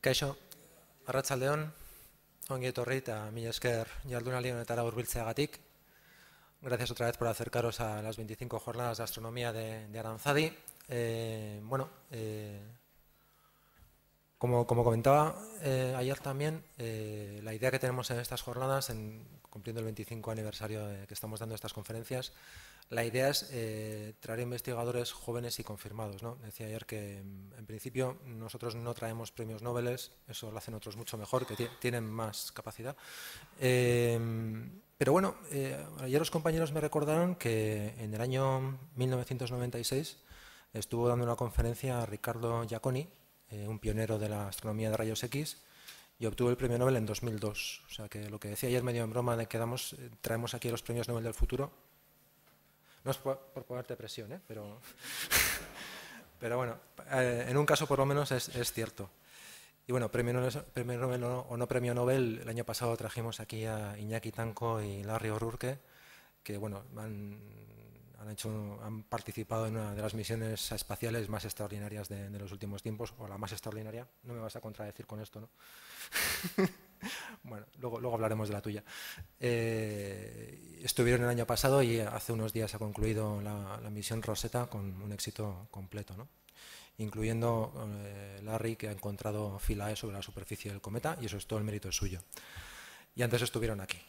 Kaixo, arratsaldeon, ongi etorri eta mila esker jardunaldi honetara hurbiltzeagatik. Gracias otra vez por acercaros a las 25 jornadas de astronomía de Aranzadi. Como comentaba ayer también, la idea que tenemos en estas jornadas, cumpliendo el 25 aniversario que estamos dando estas conferencias, la idea es traer investigadores jóvenes y confirmados, ¿no? Decía ayer que en principio nosotros no traemos premios Nobel, eso lo hacen otros mucho mejor, que tienen más capacidad. Pero bueno, ayer los compañeros me recordaron que en el año 1996 estuvo dando una conferencia a Riccardo Giacconi, un pionero de la astronomía de rayos X, y obtuvo el premio Nobel en 2002. O sea que lo que decía ayer medio en broma de que traemos aquí los premios Nobel del futuro, no es por ponerte presión, pero, pero bueno, en un caso por lo menos es cierto. Y bueno, premio Nobel o no premio Nobel, el año pasado trajimos aquí a Iñaki Tanco y Larry O'Rourke, que bueno, han participado en una de las misiones espaciales más extraordinarias de los últimos tiempos, o la más extraordinaria. No me vas a contradecir con esto, ¿no? Bueno, luego hablaremos de la tuya. Estuvieron el año pasado y hace unos días ha concluido la misión Rosetta con un éxito completo, ¿no? Incluyendo Larry, que ha encontrado Philae sobre la superficie del cometa, y eso es todo el mérito suyo. Y antes estuvieron aquí.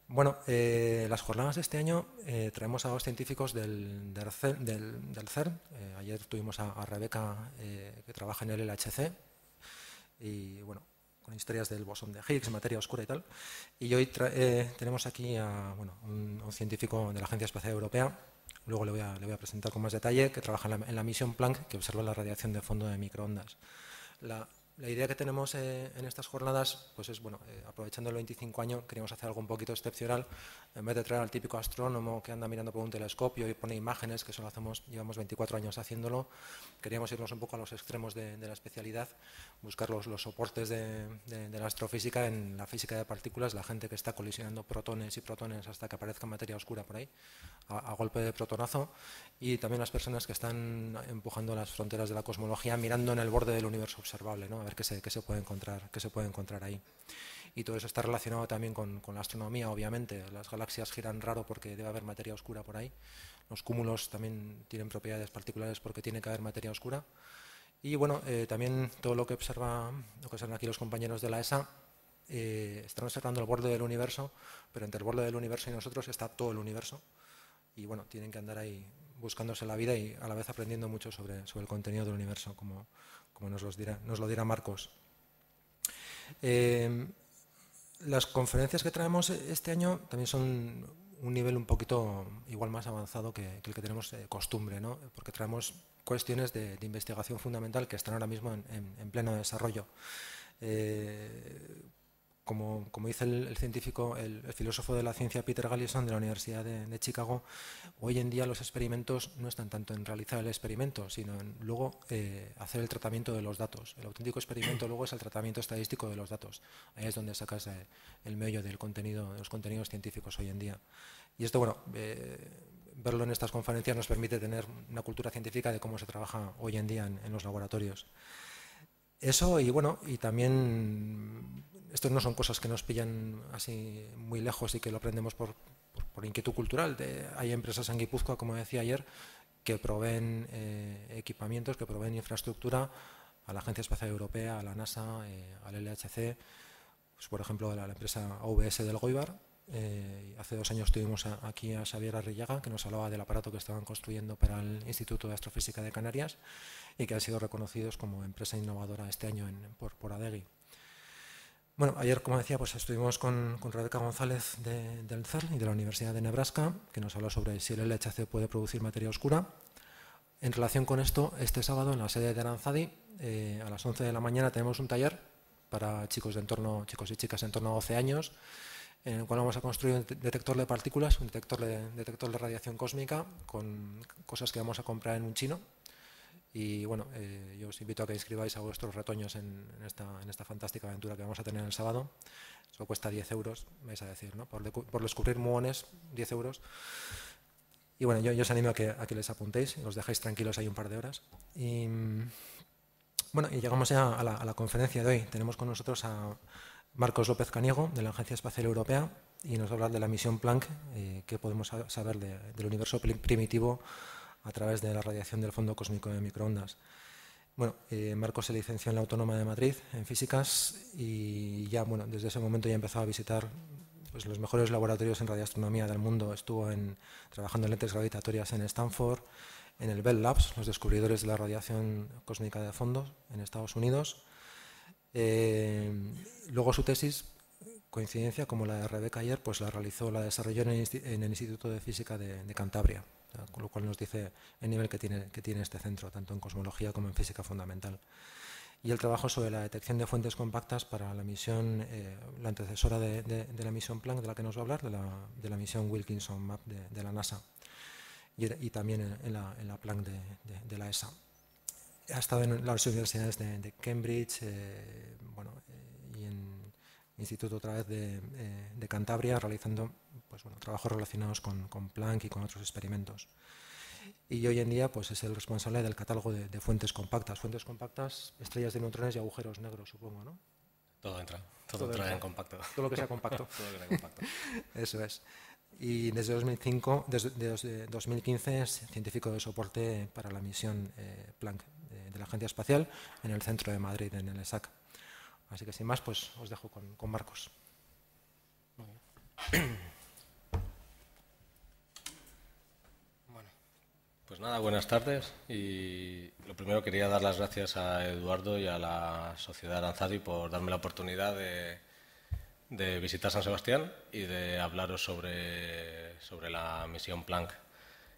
Bueno, las jornadas de este año traemos a dos científicos del CERN. Ayer tuvimos a Rebeca, que trabaja en el LHC, y bueno, con historias del bosón de Higgs, materia oscura y tal. Y hoy tenemos aquí a un científico de la Agencia Espacial Europea, luego le voy a presentar con más detalle, que trabaja en la misión Planck, que observa la radiación de fondo de microondas. La idea que tenemos en estas jornadas, pues es, bueno, aprovechando el 25 años, queríamos hacer algo un poquito excepcional. En vez de traer al típico astrónomo que anda mirando por un telescopio y pone imágenes, que eso lo llevamos 24 años haciéndolo, queríamos irnos un poco a los extremos de la especialidad, buscar los soportes de la astrofísica en la física de partículas, la gente que está colisionando protones y protones hasta que aparezca materia oscura por ahí, a golpe de protonazo, y también las personas que están empujando las fronteras de la cosmología, mirando en el borde del universo observable, ¿no? A ver qué se puede encontrar ahí. Y todo eso está relacionado también con la astronomía, obviamente. Las galaxias giran raro porque debe haber materia oscura por ahí. Los cúmulos también tienen propiedades particulares porque tiene que haber materia oscura. Y bueno, también todo lo que observan aquí los compañeros de la ESA, están observando el borde del universo, pero entre el borde del universo y nosotros está todo el universo. Y bueno, tienen que andar ahí buscándose la vida y a la vez aprendiendo mucho sobre el contenido del universo, como nos lo dirá Marcos. Las conferencias que traemos este año también son un nivel un poquito igual más avanzado que el que tenemos costumbre, ¿no? Porque traemos cuestiones de investigación fundamental que están ahora mismo en pleno desarrollo. Como dice el científico, el filósofo de la ciencia Peter Gallison de la Universidad de Chicago, hoy en día los experimentos no están tanto en realizar el experimento, sino en luego hacer el tratamiento de los datos. El auténtico experimento luego es el tratamiento estadístico de los datos. Ahí es donde sacas el meollo de los contenidos científicos hoy en día. Y esto, bueno, verlo en estas conferencias nos permite tener una cultura científica de cómo se trabaja hoy en día en los laboratorios. Eso, y bueno, y también esto no son cosas que nos pillan así muy lejos y que lo aprendemos por inquietud cultural. Hay empresas en Guipúzcoa, como decía ayer, que proveen equipamientos, que proveen infraestructura a la Agencia Espacial Europea, a la NASA, al LHC, pues por ejemplo la empresa AVS del Goibar. Hace 2 años tuvimos aquí a Xavier Arrillaga, que nos hablaba del aparato que estaban construyendo para el Instituto de Astrofísica de Canarias y que han sido reconocidos como empresa innovadora este año por ADEGI. Bueno, ayer, como decía, pues estuvimos con Rebeca González del CERN y de la Universidad de Nebraska, que nos habló sobre si el LHC puede producir materia oscura. En relación con esto, este sábado en la sede de Aranzadi, a las 11 de la mañana tenemos un taller para chicos y chicas en torno a 12 años, en el cual vamos a construir un detector de partículas, un detector de radiación cósmica, con cosas que vamos a comprar en un chino. Y bueno, yo os invito a que inscribáis a vuestros retoños en esta fantástica aventura que vamos a tener el sábado. Eso cuesta 10 euros, vais a decir, ¿no? Por descubrir muones, 10 euros. Y bueno, yo os animo a que les apuntéis y os dejéis tranquilos ahí un par de horas. Y Bueno, y llegamos ya a la conferencia de hoy. Tenemos con nosotros a Marcos López Caniego, de la Agencia Espacial Europea, y nos va a hablar de la misión Planck, que podemos saber del universo primitivo a través de la radiación del fondo cósmico de microondas. Bueno, Marcos se licenció en la Autónoma de Madrid en físicas y ya, bueno, desde ese momento ya empezó a visitar pues, los mejores laboratorios en radioastronomía del mundo. Estuvo trabajando en lentes gravitatorias en Stanford, en el Bell Labs, los descubridores de la radiación cósmica de fondo en Estados Unidos. Luego su tesis, coincidencia como la de Rebeca ayer, pues la desarrolló en el Instituto de Física de Cantabria, con lo cual nos dice el nivel que tiene este centro, tanto en cosmología como en física fundamental. Y el trabajo sobre la detección de fuentes compactas para la misión, la antecesora de la misión Planck, de la que nos va a hablar, de la misión Wilkinson Map de la NASA, y también en la Planck de la ESA. Ha estado en las universidades de Cambridge, y en Instituto otra vez de Cantabria, realizando pues, trabajos relacionados con Planck y con otros experimentos. Y hoy en día pues, es el responsable del catálogo de fuentes compactas. Fuentes compactas, estrellas de neutrones y agujeros negros, supongo, ¿no? Todo entra en compacto. Todo lo que sea compacto. Todo lo que sea compacto. Eso es. Y desde 2015 es científico de soporte para la misión Planck de la Agencia Espacial en el centro de Madrid, en el ESAC. Así que sin más, pues os dejo con Marcos. Bueno, pues nada, buenas tardes. Y lo primero quería dar las gracias a Eduardo y a la Sociedad Aranzadi por darme la oportunidad de visitar San Sebastián y de hablaros sobre la misión Planck.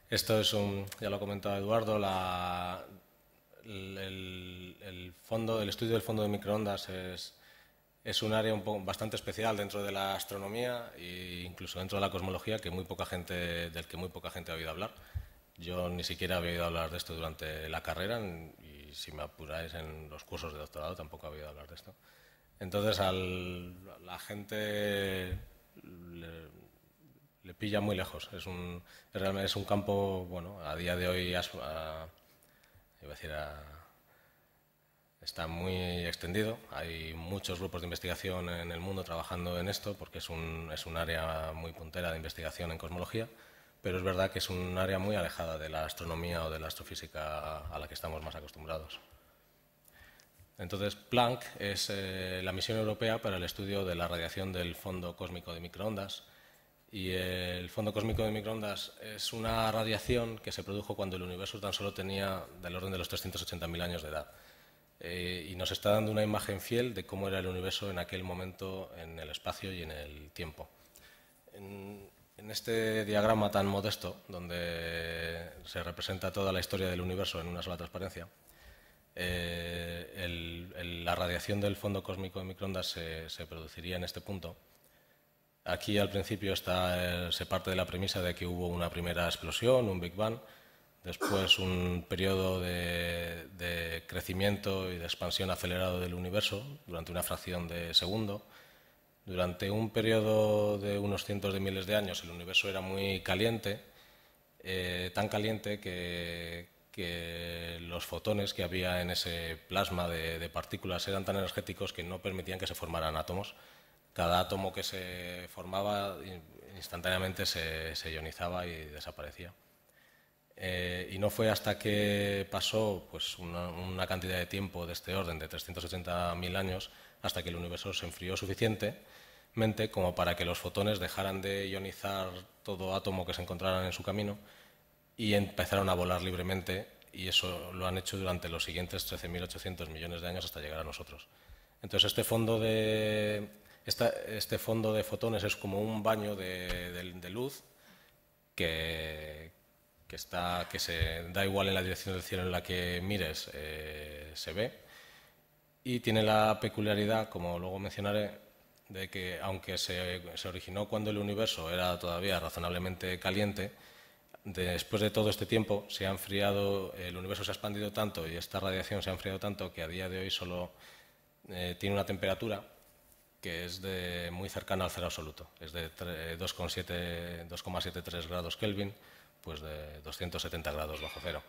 Esto es ya lo ha comentado Eduardo, el estudio del fondo de microondas es un área bastante especial dentro de la astronomía e incluso dentro de la cosmología del que muy poca gente ha oído hablar. Yo ni siquiera había oído hablar de esto durante la carrera y si me apuráis en los cursos de doctorado tampoco había oído hablar de esto. Entonces a la gente le pilla muy lejos. Realmente es un campo, bueno, a día de hoy está muy extendido. Hay muchos grupos de investigación en el mundo trabajando en esto porque es un área muy puntera de investigación en cosmología, pero es verdad que es un área muy alejada de la astronomía o de la astrofísica a la que estamos más acostumbrados. Entonces, Planck es la misión europea para el estudio de la radiación del fondo cósmico de microondas. Y el fondo cósmico de microondas es una radiación que se produjo cuando el universo tan solo tenía del orden de los 380.000 años de edad. Y nos está dando una imagen fiel de cómo era el universo en aquel momento en el espacio y en el tiempo. En este diagrama tan modesto, donde se representa toda la historia del universo en una sola transparencia, la radiación del fondo cósmico de microondas se produciría en este punto. Aquí al principio se parte de la premisa de que hubo una primera explosión, un Big Bang, después un periodo de crecimiento y de expansión acelerado del universo durante una fracción de segundo. Durante un periodo de unos cientos de miles de años el universo era muy caliente, tan caliente que los fotones que había en ese plasma de partículas eran tan energéticos que no permitían que se formaran átomos. Cada átomo que se formaba instantáneamente se ionizaba y desaparecía. Y no fue hasta que pasó pues, una cantidad de tiempo de este orden, de 380.000 años, hasta que el universo se enfrió suficientemente como para que los fotones dejaran de ionizar todo átomo que se encontraran en su camino y empezaron a volar libremente, y eso lo han hecho durante los siguientes 13.800 millones de años hasta llegar a nosotros. Entonces este fondo de fotones es como un baño de luz que se da igual en la dirección del cielo en la que mires, se ve, y tiene la peculiaridad, como luego mencionaré, de que aunque se originó cuando el universo era todavía razonablemente caliente, después de todo este tiempo se ha enfriado, el universo se ha expandido tanto y esta radiación se ha enfriado tanto que a día de hoy solo tiene una temperatura que es muy cercana al cero absoluto, es de 2,73 grados Kelvin, pues de 270 grados bajo cero.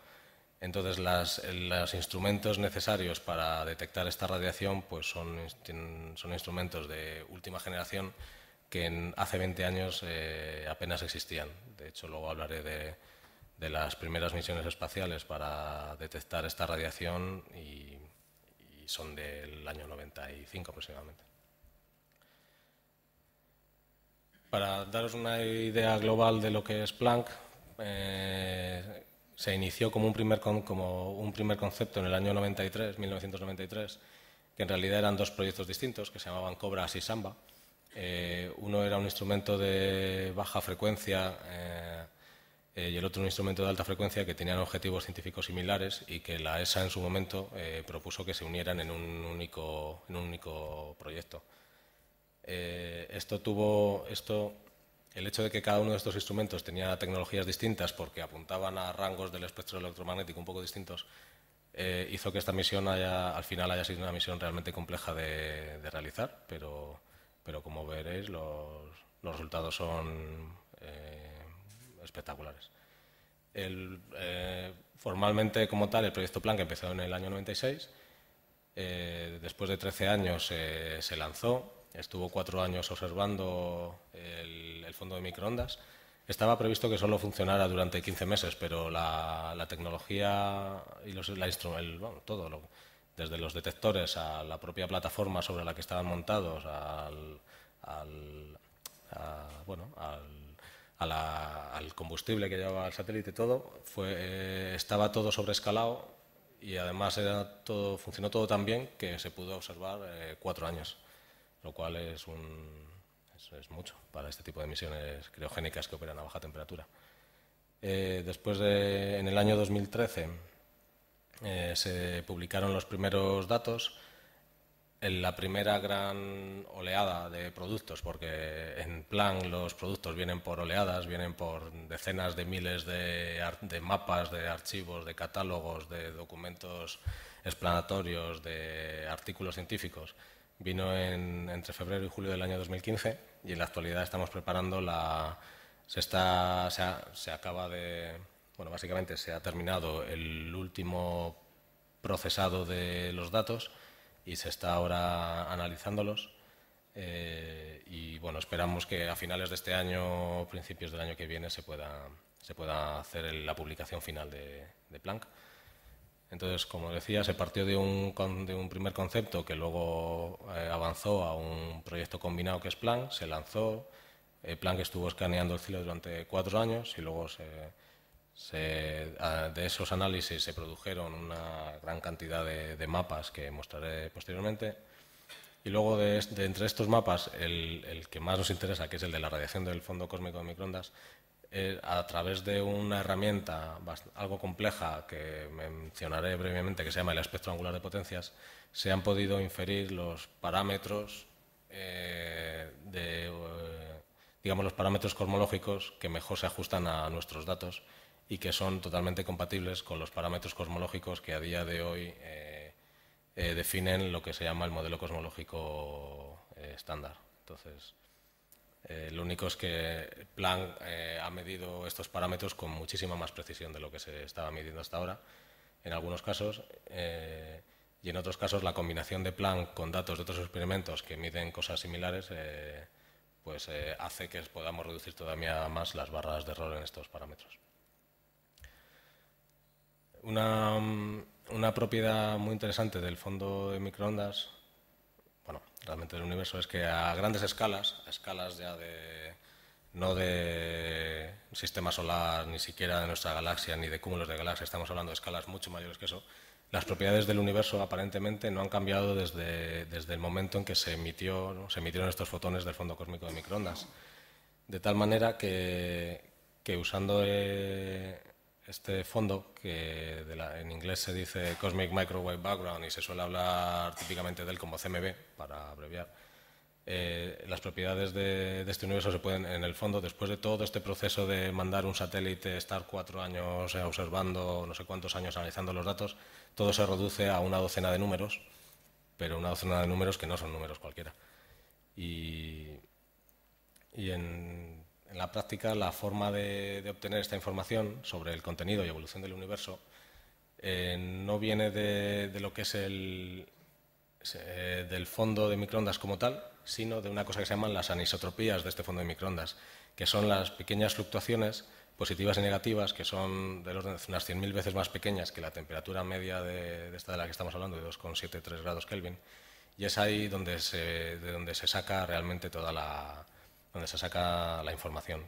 Entonces, los instrumentos necesarios para detectar esta radiación pues son instrumentos de última generación que hace 20 años apenas existían. De hecho, luego hablaré de las primeras misiones espaciales para detectar esta radiación y son del año 95 aproximadamente. Para daros una idea global de lo que es Planck, se inició como un primer concepto en el año 1993, que en realidad eran dos proyectos distintos que se llamaban COBRAS y SAMBA. Uno era un instrumento de baja frecuencia y el otro un instrumento de alta frecuencia que tenían objetivos científicos similares y que la ESA en su momento propuso que se unieran en un único proyecto. El hecho de que cada uno de estos instrumentos tenía tecnologías distintas porque apuntaban a rangos del espectro electromagnético un poco distintos, hizo que esta misión al final haya sido una misión realmente compleja de realizar, pero como veréis los resultados son espectaculares. Formalmente como tal el proyecto Planck empezó en el año 96, después de 13 años se lanzó. Estuvo 4 años observando el fondo de microondas. Estaba previsto que solo funcionara durante 15 meses, pero la tecnología y todo, desde los detectores a la propia plataforma sobre la que estaban montados, al combustible que llevaba el satélite, todo, estaba todo sobreescalado y además funcionó todo tan bien que se pudo observar 4 años. Lo cual es mucho para este tipo de misiones criogénicas que operan a baja temperatura. Después, en el año 2013, se publicaron los primeros datos. En la primera gran oleada de productos, porque en Planck los productos vienen por oleadas, vienen por decenas de miles de mapas, de archivos, de catálogos, de documentos explanatorios, de artículos científicos. Vino entre febrero y julio del año 2015 y en la actualidad estamos preparando básicamente se ha terminado el último procesado de los datos y se está ahora analizándolos y bueno, esperamos que a finales de este año o principios del año que viene se pueda hacer la publicación final de Planck. Entonces, como decía, se partió de un primer concepto que luego avanzó a un proyecto combinado que es Planck, se lanzó. Planck estuvo escaneando el cielo durante 4 años y luego de esos análisis se produjeron una gran cantidad de mapas que mostraré posteriormente. Y luego entre estos mapas, el que más nos interesa, que es el de la radiación del fondo cósmico de microondas, a través de una herramienta algo compleja que mencionaré brevemente, que se llama el espectro angular de potencias, se han podido inferir los parámetros, los parámetros cosmológicos que mejor se ajustan a nuestros datos y que son totalmente compatibles con los parámetros cosmológicos que a día de hoy definen lo que se llama el modelo cosmológico estándar. Entonces, lo único es que Planck ha medido estos parámetros con muchísima más precisión de lo que se estaba midiendo hasta ahora, en algunos casos, y en otros casos la combinación de Planck con datos de otros experimentos que miden cosas similares hace que podamos reducir todavía más las barras de error en estos parámetros. Una propiedad muy interesante del fondo de microondas, realmente del universo, es que a grandes escalas ya no de sistema solar, ni siquiera de nuestra galaxia, ni de cúmulos de galaxias, estamos hablando de escalas mucho mayores que eso, las propiedades del universo aparentemente no han cambiado desde el momento en que se emitieron estos fotones del fondo cósmico de microondas. De tal manera que usando este fondo, que en inglés se dice Cosmic Microwave Background y se suele hablar típicamente de él como CMB, para abreviar, las propiedades de este universo se pueden, en el fondo, después de todo este proceso de mandar un satélite, estar 4 años observando, no sé cuántos años analizando los datos, todo se reduce a una docena de números, pero una docena de números que no son números cualquiera. Y en la práctica, la forma de obtener esta información sobre el contenido y evolución del universo no viene de lo que es del fondo de microondas como tal, sino de una cosa que se llaman las anisotropías de este fondo de microondas, que son las pequeñas fluctuaciones positivas y negativas, que son del orden de unas 100.000 veces más pequeñas que la temperatura media de esta de la que estamos hablando, de 2,73 grados Kelvin, y es ahí de donde se saca realmente donde se saca la información.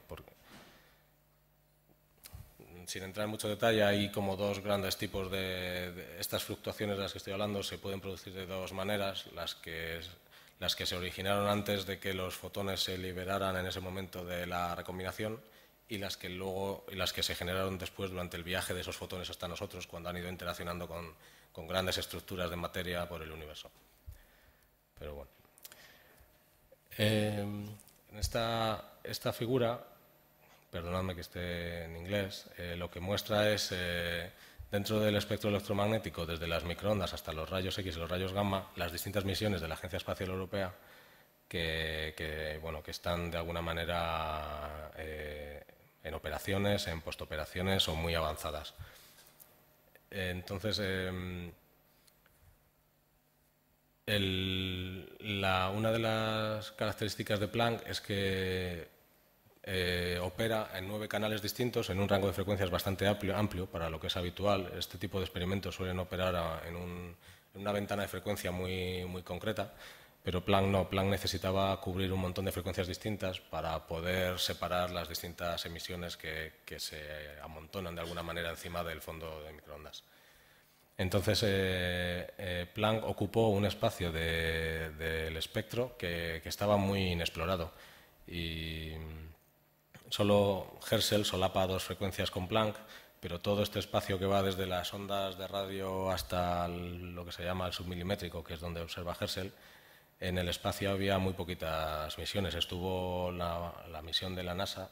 Sin entrar en mucho detalle, hay como dos grandes tipos de estas fluctuaciones de las que estoy hablando. Se pueden producir de dos maneras: las que se originaron antes de que los fotones se liberaran en ese momento de la recombinación, y las que se generaron después durante el viaje de esos fotones hasta nosotros, cuando han ido interaccionando con grandes estructuras de materia por el universo. Pero bueno, en esta figura, perdonadme que esté en inglés, lo que muestra es, dentro del espectro electromagnético, desde las microondas hasta los rayos X y los rayos gamma, las distintas misiones de la Agencia Espacial Europea que están de alguna manera en operaciones, en postoperaciones o muy avanzadas. Entonces, una de las características de Planck es que opera en 9 canales distintos, en un rango de frecuencias bastante amplio para lo que es habitual. Este tipo de experimentos suelen operar en una ventana de frecuencia muy, muy concreta, pero Planck no. Planck necesitaba cubrir un montón de frecuencias distintas para poder separar las distintas emisiones que se amontonan de alguna manera encima del fondo de microondas. Entonces, Planck ocupó un espacio del espectro que estaba muy inexplorado, y solo Herschel solapa 2 frecuencias con Planck, pero todo este espacio que va desde las ondas de radio hasta lo que se llama el submilimétrico, que es donde observa Herschel, en el espacio había muy poquitas misiones. Estuvo la misión de la NASA,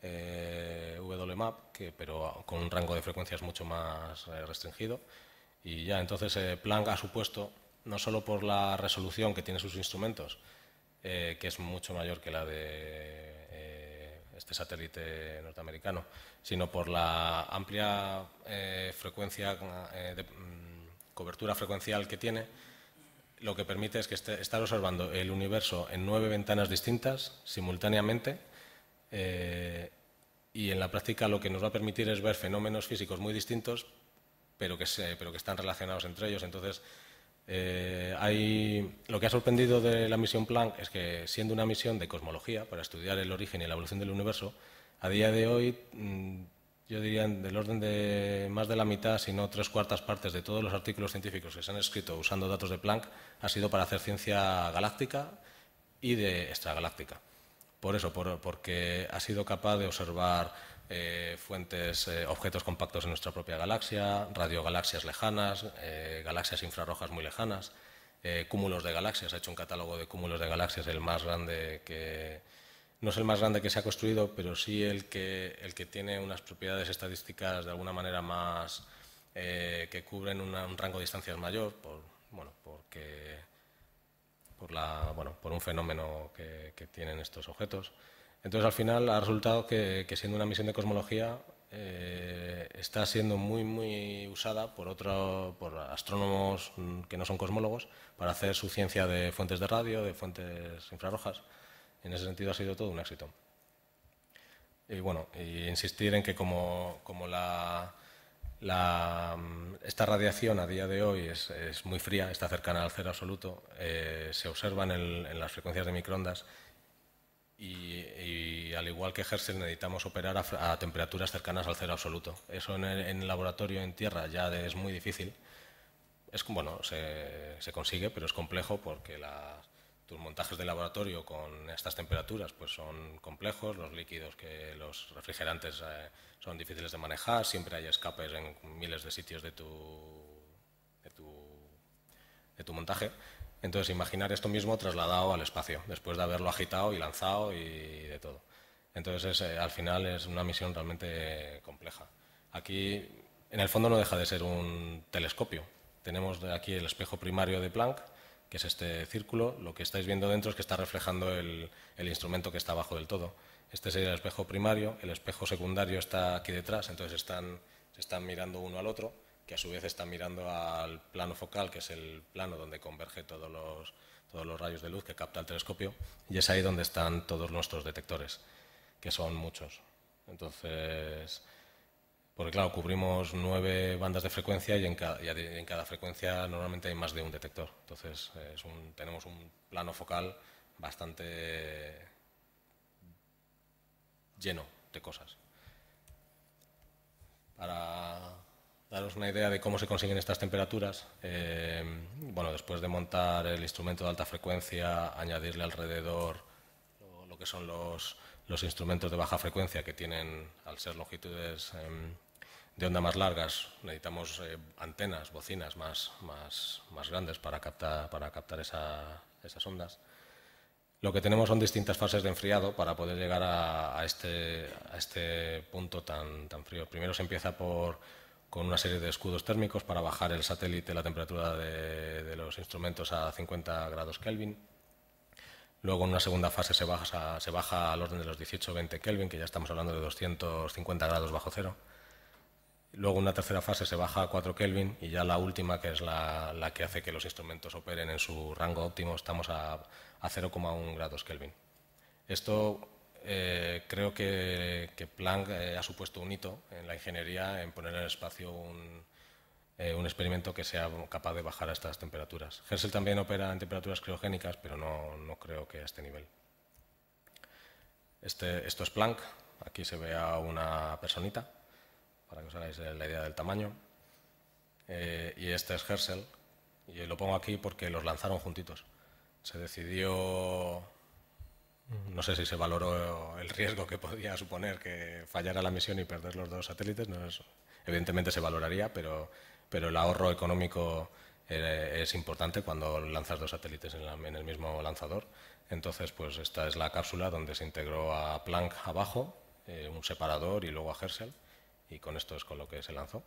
WMAP, pero con un rango de frecuencias mucho más restringido. Y ya entonces Planck ha supuesto, no solo por la resolución que tiene sus instrumentos, que es mucho mayor que la de este satélite norteamericano, sino por la amplia cobertura frecuencial que tiene. Lo que permite es que estar observando el universo en 9 ventanas distintas simultáneamente, y en la práctica lo que nos va a permitir es ver fenómenos físicos muy distintos, pero que están relacionados entre ellos. Entonces, lo que ha sorprendido de la misión Planck es que, siendo una misión de cosmología para estudiar el origen y la evolución del universo, a día de hoy, yo diría del orden de más de la mitad, si no 3/4 partes de todos los artículos científicos que se han escrito usando datos de Planck ha sido para hacer ciencia galáctica y de extragaláctica. Por eso, porque ha sido capaz de observar objetos compactos en nuestra propia galaxia, radiogalaxias lejanas, galaxias infrarrojas muy lejanas, cúmulos de galaxias. Ha hecho un catálogo de cúmulos de galaxias, el más grande no es el más grande que se ha construido, pero sí el que tiene unas propiedades estadísticas de alguna manera más que cubren un rango de distancias mayor, por un fenómeno que tienen estos objetos. Entonces, al final ha resultado que siendo una misión de cosmología, está siendo muy, muy usada por astrónomos que no son cosmólogos para hacer su ciencia de fuentes de radio, de fuentes infrarrojas. En ese sentido ha sido todo un éxito. Y bueno, insistir en que como esta radiación a día de hoy es muy fría, está cercana al cero absoluto, se observan en las frecuencias de microondas, y al igual que Herschel necesitamos operar a temperaturas cercanas al cero absoluto. Eso en el laboratorio en tierra ya es muy difícil. Se consigue, pero es complejo porque tus montajes de laboratorio con estas temperaturas pues son complejos. Los líquidos, los refrigerantes son difíciles de manejar, siempre hay escapes en miles de sitios de tu montaje. Entonces, imaginar esto mismo trasladado al espacio, después de haberlo agitado y lanzado y de todo. Entonces, al final es una misión realmente compleja. Aquí, en el fondo, no deja de ser un telescopio. Tenemos aquí el espejo primario de Planck, que es este círculo. Lo que estáis viendo dentro es que está reflejando el instrumento que está abajo del todo. Este sería el espejo primario, el espejo secundario está aquí detrás, entonces se están mirando uno al otro. que a su vez está mirando al plano focal, que es el plano donde converge todos los rayos de luz que capta el telescopio, y es ahí donde están todos nuestros detectores, que son muchos. Entonces, porque claro, cubrimos 9 bandas de frecuencia y en cada frecuencia normalmente hay más de un detector. Entonces, tenemos un plano focal bastante lleno de cosas. Para daros una idea de cómo se consiguen estas temperaturas, bueno, después de montar el instrumento de alta frecuencia, añadirle alrededor lo que son los instrumentos de baja frecuencia, que tienen, al ser longitudes de onda más largas, necesitamos antenas, bocinas más grandes para captar esas ondas. Lo que tenemos son distintas fases de enfriado para poder llegar a este punto tan frío. Primero se empieza con una serie de escudos térmicos para bajar el satélite, la temperatura de los instrumentos a 50 grados Kelvin. Luego en una segunda fase se baja al orden de los 18-20 Kelvin, que ya estamos hablando de 250 grados bajo cero. Luego en una tercera fase se baja a 4 Kelvin y ya la última, que es la que hace que los instrumentos operen en su rango óptimo, estamos a 0,1 grados Kelvin. Esto creo que Planck ha supuesto un hito en la ingeniería en poner en el espacio un experimento que sea capaz de bajar a estas temperaturas. Herschel también opera en temperaturas criogénicas, pero no creo que a este nivel. Esto es Planck. Aquí se ve a una personita, para que os hagáis la idea del tamaño. Y este es Herschel. Y lo pongo aquí porque los lanzaron juntitos. Se decidió, no sé si se valoró el riesgo que podía suponer que fallara la misión y perder los dos satélites. Evidentemente se valoraría, pero el ahorro económico es importante cuando lanzas dos satélites en el mismo lanzador. Entonces, pues esta es la cápsula donde se integró a Planck abajo, un separador, y luego a Herschel, y con esto es con lo que se lanzó.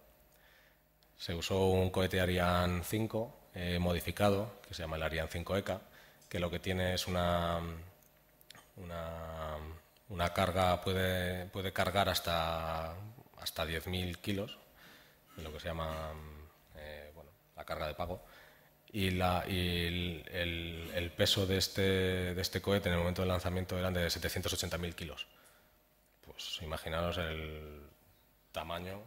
Se usó un cohete Ariane 5 modificado, que se llama el Ariane 5 ECA, que lo que tiene es una carga, puede cargar hasta 10.000 kilos, lo que se llama la carga de pago, y el peso de este cohete en el momento del lanzamiento eran de 780.000 kilos. Pues imaginaros el tamaño,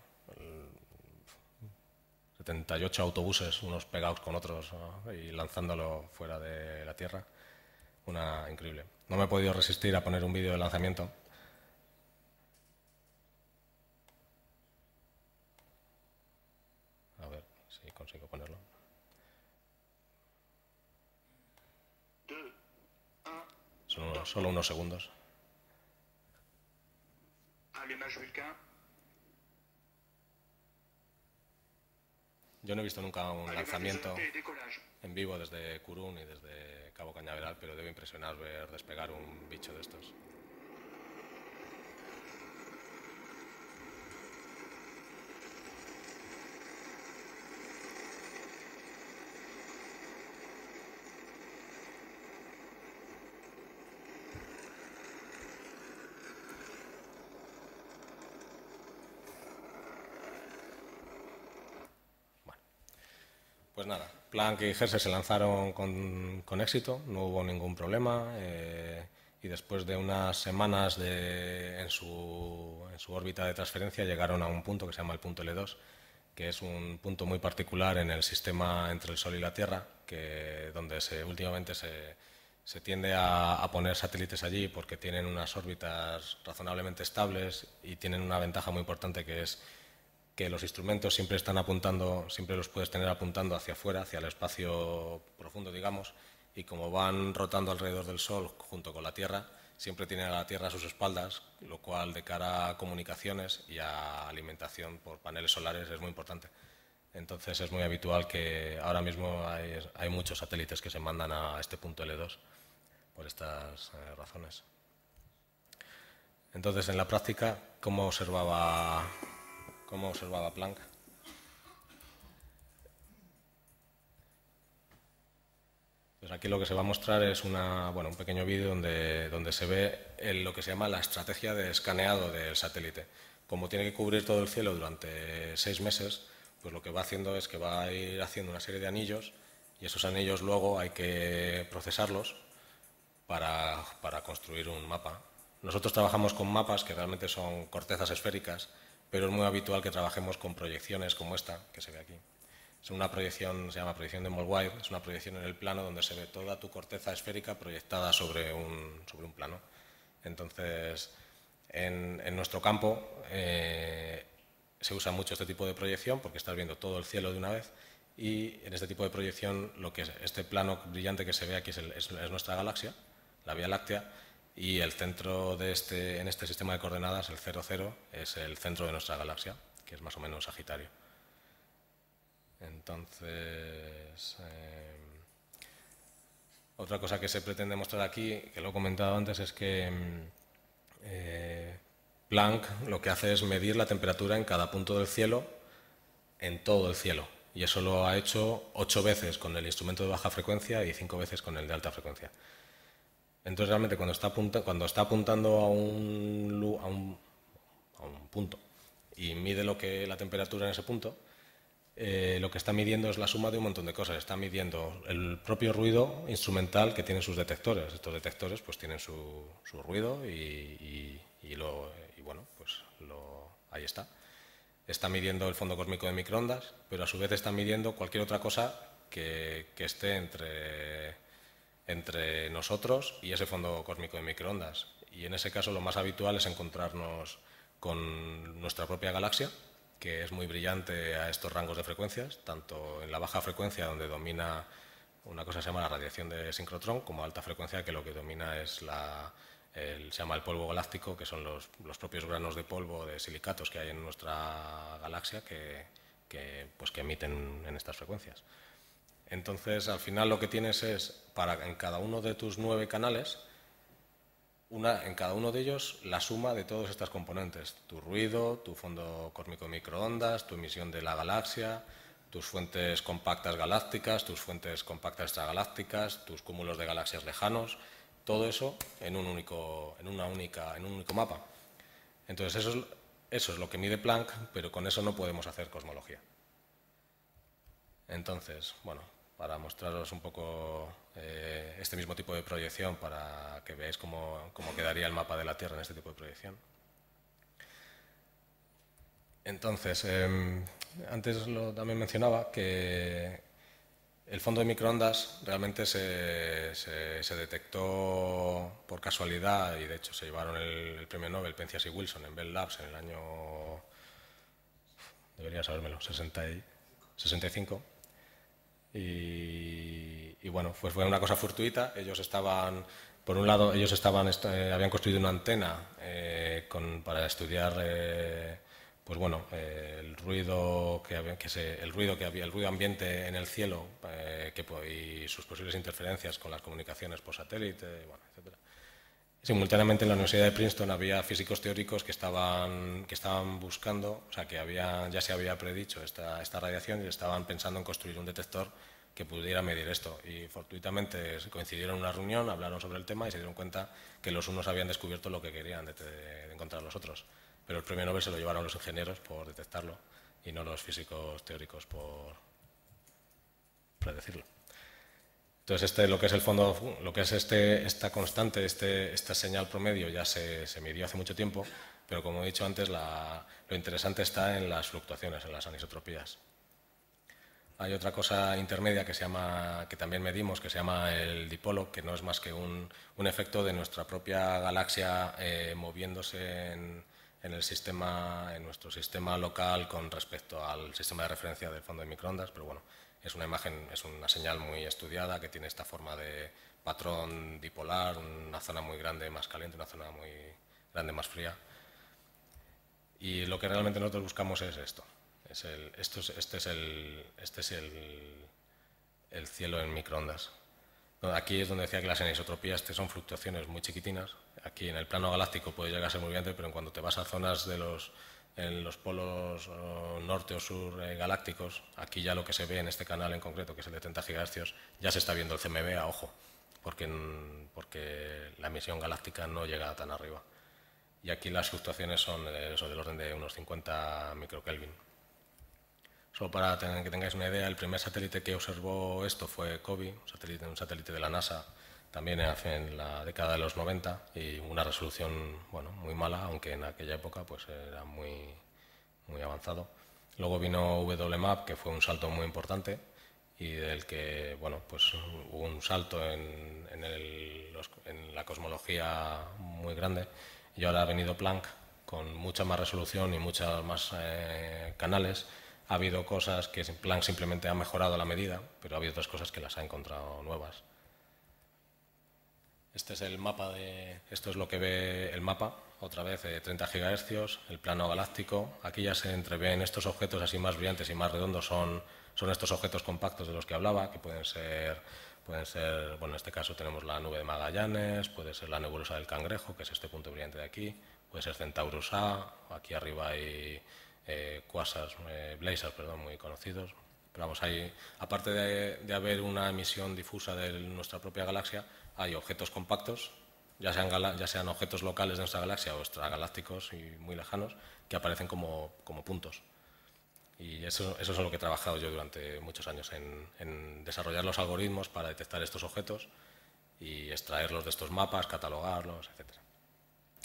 78 autobuses, unos pegados con otros, ¿no? Y lanzándolo fuera de la Tierra. Increíble. No me he podido resistir a poner un vídeo de lanzamiento. A ver si consigo ponerlo. Son solo unos segundos. Yo no he visto nunca un lanzamiento en vivo desde Kourou ni desde Cabo Cañaveral, pero debe impresionar ver despegar un bicho de estos. Pues nada, Planck y Herschel se lanzaron con éxito, no hubo ningún problema, y después de unas semanas en su órbita de transferencia llegaron a un punto que se llama el punto L2, que es un punto muy particular en el sistema entre el Sol y la Tierra, donde últimamente se tiende a poner satélites allí porque tienen unas órbitas razonablemente estables y tienen una ventaja muy importante, que es que los instrumentos siempre están apuntando, siempre los puedes tener apuntando hacia afuera, hacia el espacio profundo, digamos, y como van rotando alrededor del Sol junto con la Tierra, siempre tienen a la Tierra a sus espaldas, lo cual de cara a comunicaciones y a alimentación por paneles solares es muy importante. Entonces es muy habitual que ahora mismo hay muchos satélites que se mandan a este punto L2 por estas razones. Entonces, en la práctica, ¿cómo observaba Planck? Pues aquí lo que se va a mostrar es un pequeño vídeo donde se ve lo que se llama la estrategia de escaneado del satélite. Como tiene que cubrir todo el cielo durante 6 meses, pues lo que va haciendo es que va a ir haciendo una serie de anillos y esos anillos luego hay que procesarlos para construir un mapa. Nosotros trabajamos con mapas que realmente son cortezas esféricas, pero es muy habitual que trabajemos con proyecciones como esta, que se ve aquí. Es una proyección, se llama proyección de Mollweir, es una proyección en el plano donde se ve toda tu corteza esférica proyectada sobre un plano. Entonces, en nuestro campo se usa mucho este tipo de proyección porque estás viendo todo el cielo de una vez, y en este tipo de proyección lo que es este plano brillante que se ve aquí es nuestra galaxia, la Vía Láctea, y el centro de en este sistema de coordenadas, el 00, es el centro de nuestra galaxia, que es más o menos Sagitario. Entonces, otra cosa que se pretende mostrar aquí, que lo he comentado antes, es que Planck lo que hace es medir la temperatura en cada punto del cielo, en todo el cielo. Y eso lo ha hecho 8 veces con el instrumento de baja frecuencia y 5 veces con el de alta frecuencia. Entonces, realmente, cuando está apuntando a un punto y mide la temperatura en ese punto, lo que está midiendo es la suma de un montón de cosas. Está midiendo el propio ruido instrumental que tienen sus detectores. Estos detectores pues tienen su ruido y bueno, pues ahí está. Está midiendo el fondo cósmico de microondas, pero a su vez está midiendo cualquier otra cosa que esté entre nosotros y ese fondo cósmico de microondas. Y en ese caso lo más habitual es encontrarnos con nuestra propia galaxia, que es muy brillante a estos rangos de frecuencias, tanto en la baja frecuencia, donde domina una cosa que se llama la radiación de sincrotrón, como alta frecuencia, que lo que domina es se llama el polvo galáctico, que son los propios granos de polvo de silicatos que hay en nuestra galaxia que emiten en estas frecuencias. Entonces, al final lo que tienes es, en cada uno de tus 9 canales, en cada uno de ellos la suma de todas estas componentes: tu ruido, tu fondo cósmico de microondas, tu emisión de la galaxia, tus fuentes compactas galácticas, tus fuentes compactas extragalácticas, tus cúmulos de galaxias lejanos, todo eso en un único mapa. Entonces, eso es lo que mide Planck, pero con eso no podemos hacer cosmología. Entonces, bueno, para mostraros un poco este mismo tipo de proyección, para que veáis cómo quedaría el mapa de la Tierra en este tipo de proyección. Entonces, antes también mencionaba que el fondo de microondas realmente se detectó por casualidad, y de hecho se llevaron el premio Nobel Penzias y Wilson en Bell Labs en el año, debería sabérmelo, 65. Y bueno, pues fue una cosa fortuita. Por un lado, habían construido una antena para estudiar pues bueno, el ruido el ruido ambiente en el cielo y sus posibles interferencias con las comunicaciones por satélite, bueno, etcétera. Simultáneamente en la Universidad de Princeton había físicos teóricos que estaban buscando, o sea, que ya se había predicho esta radiación, y estaban pensando en construir un detector que pudiera medir esto. Y fortuitamente coincidieron en una reunión, hablaron sobre el tema y se dieron cuenta que los unos habían descubierto lo que querían de encontrar los otros. Pero el premio Nobel se lo llevaron los ingenieros por detectarlo y no los físicos teóricos por predecirlo. Entonces, lo que es el fondo, lo que es esta constante, esta señal promedio, ya se midió hace mucho tiempo, pero como he dicho antes, lo interesante está en las fluctuaciones, en las anisotropías. Hay otra cosa intermedia que también medimos, que se llama el dipolo, que no es más que un efecto de nuestra propia galaxia moviéndose en nuestro sistema local con respecto al sistema de referencia del fondo de microondas, pero bueno, es una imagen, es una señal muy estudiada que tiene esta forma de patrón dipolar, una zona muy grande más caliente, una zona muy grande más fría. Y lo que realmente nosotros buscamos es esto. Este es el cielo en microondas. Aquí es donde decía que las anisotropías son fluctuaciones muy chiquitinas. Aquí en el plano galáctico puede llegar a ser muy brillante, pero en cuanto te vas a zonas en los polos norte o sur galácticos, aquí ya lo que se ve en este canal en concreto, que es el de 30 GHz, ya se está viendo el CMB a ojo, porque la emisión galáctica no llega tan arriba. Y aquí las fluctuaciones son del orden de unos 50 microkelvin. Solo para que tengáis una idea, el primer satélite que observó esto fue COBE, un satélite de la NASA, también en la década de los 90, y una resolución muy mala, aunque en aquella época pues era muy avanzado. Luego vino WMAP, que fue un salto muy importante y del que pues hubo un salto en la cosmología muy grande, y ahora ha venido Planck con mucha más resolución y muchas más canales. Ha habido cosas que Planck simplemente ha mejorado la medida, pero ha habido otras cosas que las ha encontrado nuevas. Este es el mapa esto es lo que ve el mapa, otra vez 30 GHz, el plano galáctico. Aquí ya se entreven estos objetos así más brillantes y más redondos, son estos objetos compactos de los que hablaba, que pueden ser, en este caso tenemos la nube de Magallanes, puede ser la nebulosa del Cangrejo, que es este punto brillante de aquí, puede ser Centaurus A, aquí arriba hay quasars, blazars, muy conocidos. Pero vamos, aparte de haber una emisión difusa de nuestra propia galaxia, hay objetos compactos, ya sean objetos locales de nuestra galaxia o extragalácticos y muy lejanos, que aparecen como puntos. Y eso es lo que he trabajado yo durante muchos años, en desarrollar los algoritmos para detectar estos objetos y extraerlos de estos mapas, catalogarlos, etc.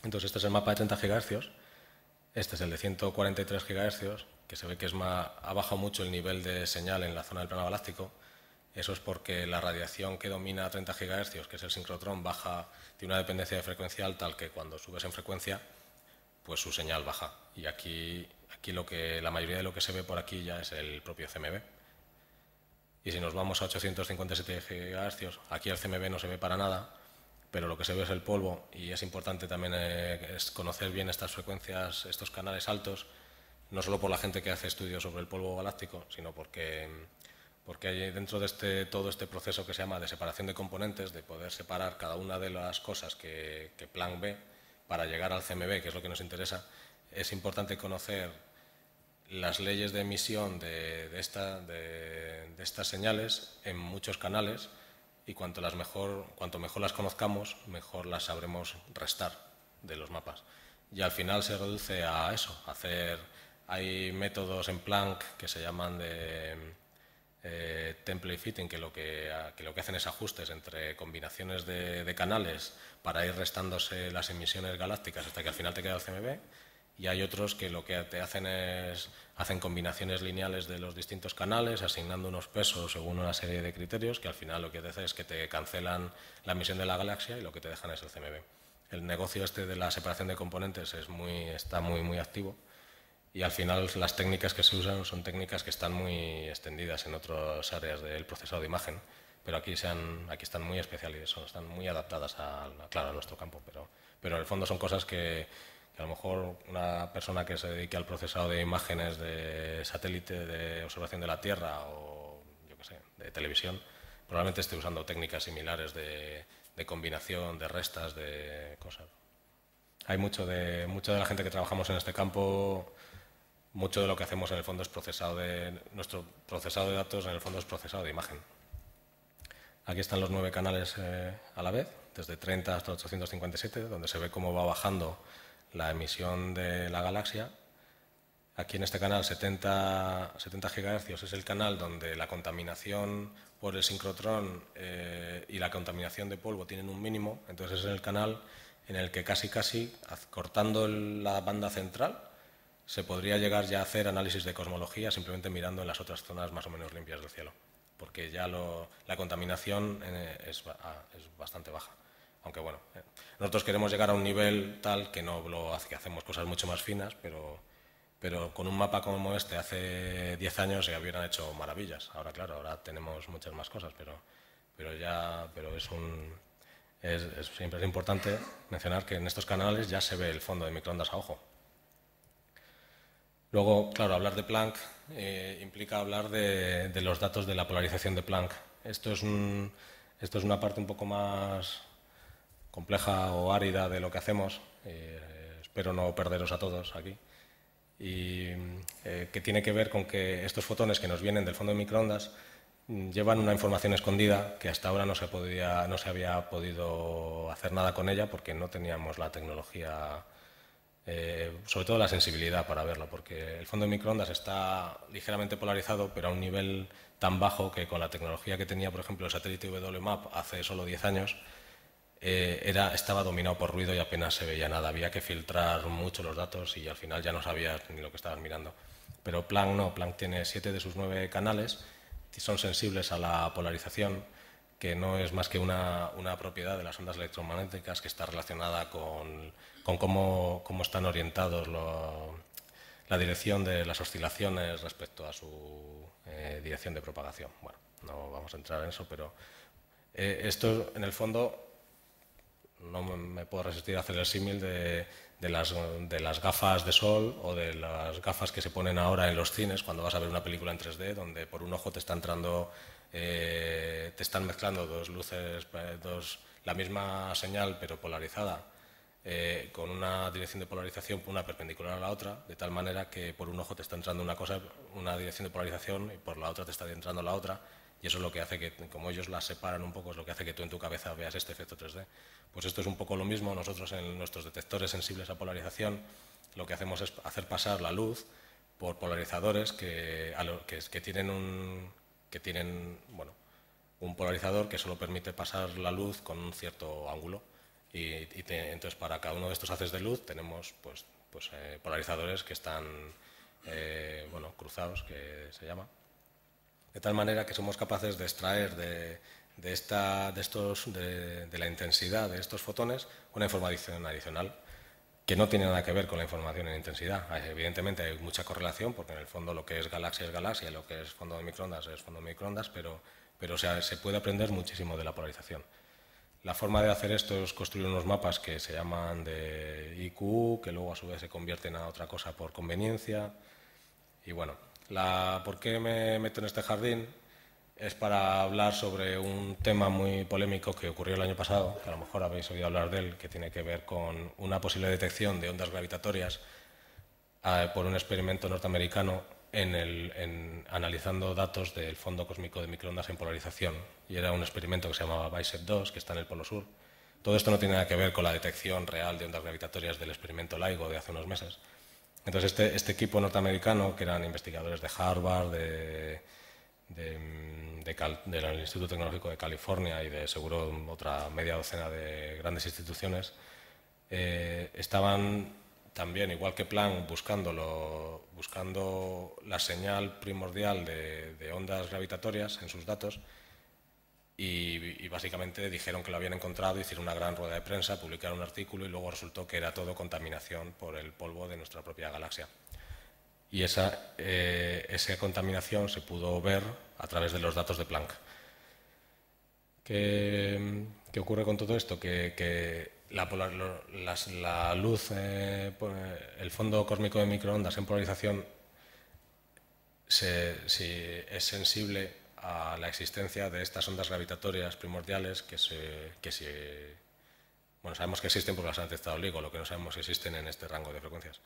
Entonces este es el mapa de 30 GHz, este es el de 143 GHz, que se ve que ha bajado mucho el nivel de señal en la zona del plano galáctico. Eso es porque la radiación que domina a 30 GHz, que es el sincrotrón, tiene una dependencia de frecuencial tal que cuando subes en frecuencia, pues su señal baja. Y aquí la mayoría de lo que se ve por aquí ya es el propio CMB. Y si nos vamos a 857 GHz, aquí el CMB no se ve para nada, pero lo que se ve es el polvo, y es importante también es conocer bien estas frecuencias, estos canales altos, no solo por la gente que hace estudios sobre el polvo galáctico, sino porque hay dentro de todo este proceso que se llama de separación de componentes, de poder separar cada una de las cosas que Planck ve para llegar al CMB, que es lo que nos interesa, es importante conocer las leyes de emisión de estas señales en muchos canales, y cuanto mejor las conozcamos, mejor las sabremos restar de los mapas. Y al final se reduce a eso, hay métodos en Planck que se llaman de template fitting, que lo que hacen es ajustes entre combinaciones de canales para ir restándose las emisiones galácticas hasta que al final te queda el CMB, y hay otros que lo que te hacen combinaciones lineales de los distintos canales, asignando unos pesos según una serie de criterios, que al final lo que te hace es que te cancelan la emisión de la galaxia y lo que te dejan es el CMB. El negocio este de la separación de componentes está muy activo, y al final las técnicas que se usan son técnicas que están muy extendidas en otras áreas del procesado de imagen, pero aquí están muy especializadas, están muy adaptadas a nuestro campo, pero en el fondo son cosas que a lo mejor una persona que se dedique al procesado de imágenes de satélite, de observación de la Tierra o de televisión, probablemente esté usando técnicas similares de combinación, de restas, de cosas. Hay mucha de la gente que trabajamos en este campo. Mucho de lo que hacemos en el fondo es nuestro procesado de datos, en el fondo es procesado de imagen. Aquí están los 9 canales a la vez, desde 30 hasta 857, donde se ve cómo va bajando la emisión de la galaxia. Aquí en este canal 70 GHz es el canal donde la contaminación por el sincrotrón y la contaminación de polvo tienen un mínimo, entonces es el canal en el que casi cortando la banda central se podría llegar ya a hacer análisis de cosmología simplemente mirando en las otras zonas más o menos limpias del cielo, porque ya la contaminación es bastante baja. Aunque nosotros queremos llegar a un nivel tal que no lo hace, que hacemos cosas mucho más finas, pero con un mapa como este hace 10 años se hubieran hecho maravillas. Ahora, claro, ahora tenemos muchas más cosas, pero siempre es importante mencionar que en estos canales ya se ve el fondo de microondas a ojo. Luego, claro, hablar de Planck implica hablar de los datos de la polarización de Planck. Esto es una parte un poco más compleja o árida de lo que hacemos, espero no perderos a todos aquí, y que tiene que ver con que estos fotones que nos vienen del fondo de microondas llevan una información escondida que hasta ahora no se había podido hacer nada con ella porque no teníamos la tecnología sobre todo la sensibilidad para verlo, porque el fondo de microondas está ligeramente polarizado, pero a un nivel tan bajo que con la tecnología que tenía, por ejemplo, el satélite WMAP hace solo 10 años, estaba dominado por ruido y apenas se veía nada. Había que filtrar mucho los datos y al final ya no sabías ni lo que estabas mirando. Pero Planck no, Planck tiene 7 de sus 9 canales, son sensibles a la polarización, que no es más que una propiedad de las ondas electromagnéticas que está relacionada con cómo están orientados la dirección de las oscilaciones respecto a su dirección de propagación. Bueno, no vamos a entrar en eso, pero esto en el fondo no me puedo resistir a hacer el símil de las gafas de sol o de las gafas que se ponen ahora en los cines cuando vas a ver una película en 3D, donde por un ojo te está entrando, te están mezclando dos luces, la misma señal pero polarizada, con una dirección de polarización una perpendicular a la otra, de tal manera que por un ojo te está entrando una dirección de polarización y por la otra te está entrando la otra. Y eso es lo que hace que, como ellos las separan un poco, es lo que hace que tú en tu cabeza veas este efecto 3D. Pues esto es un poco lo mismo. Nosotros en nuestros detectores sensibles a polarización lo que hacemos es hacer pasar la luz por polarizadores que tienen un polarizador que solo permite pasar la luz con un cierto ángulo. Entonces para cada uno de estos haces de luz tenemos polarizadores que están cruzados, que se llama. De tal manera que somos capaces de extraer de la intensidad de estos fotones una información adicional que no tiene nada que ver con la información en intensidad. Evidentemente hay mucha correlación, porque en el fondo lo que es galaxia, lo que es fondo de microondas es fondo de microondas, pero se puede aprender muchísimo de la polarización. La forma de hacer esto es construir unos mapas que se llaman de IQ, que luego a su vez se convierten a otra cosa por conveniencia. Y bueno, ¿por qué me meto en este jardín? Es para hablar sobre un tema muy polémico que ocurrió el año pasado, que a lo mejor habéis oído hablar de él, que tiene que ver con una posible detección de ondas gravitatorias por un experimento norteamericano analizando datos del fondo cósmico de microondas en polarización. Y era un experimento que se llamaba BICEP-2, que está en el Polo Sur. Todo esto no tiene nada que ver con la detección real de ondas gravitatorias del experimento LIGO de hace unos meses. Entonces este equipo norteamericano, que eran investigadores de Harvard, del Instituto Tecnológico de California y de seguro otra media docena de grandes instituciones, estaban también, igual que Planck, buscando la señal primordial de ondas gravitatorias en sus datos y básicamente dijeron que lo habían encontrado, hicieron una gran rueda de prensa, publicaron un artículo y luego resultó que era todo contaminación por el polvo de nuestra propia galaxia. Y esa contaminación se pudo ver a través de los datos de Planck. ¿Qué ocurre con todo esto? Que la luz, el fondo cósmico de microondas en polarización es sensible a la existencia de estas ondas gravitatorias primordiales sabemos que existen porque las han detectado LIGO, lo que no sabemos si existen en este rango de frecuencias.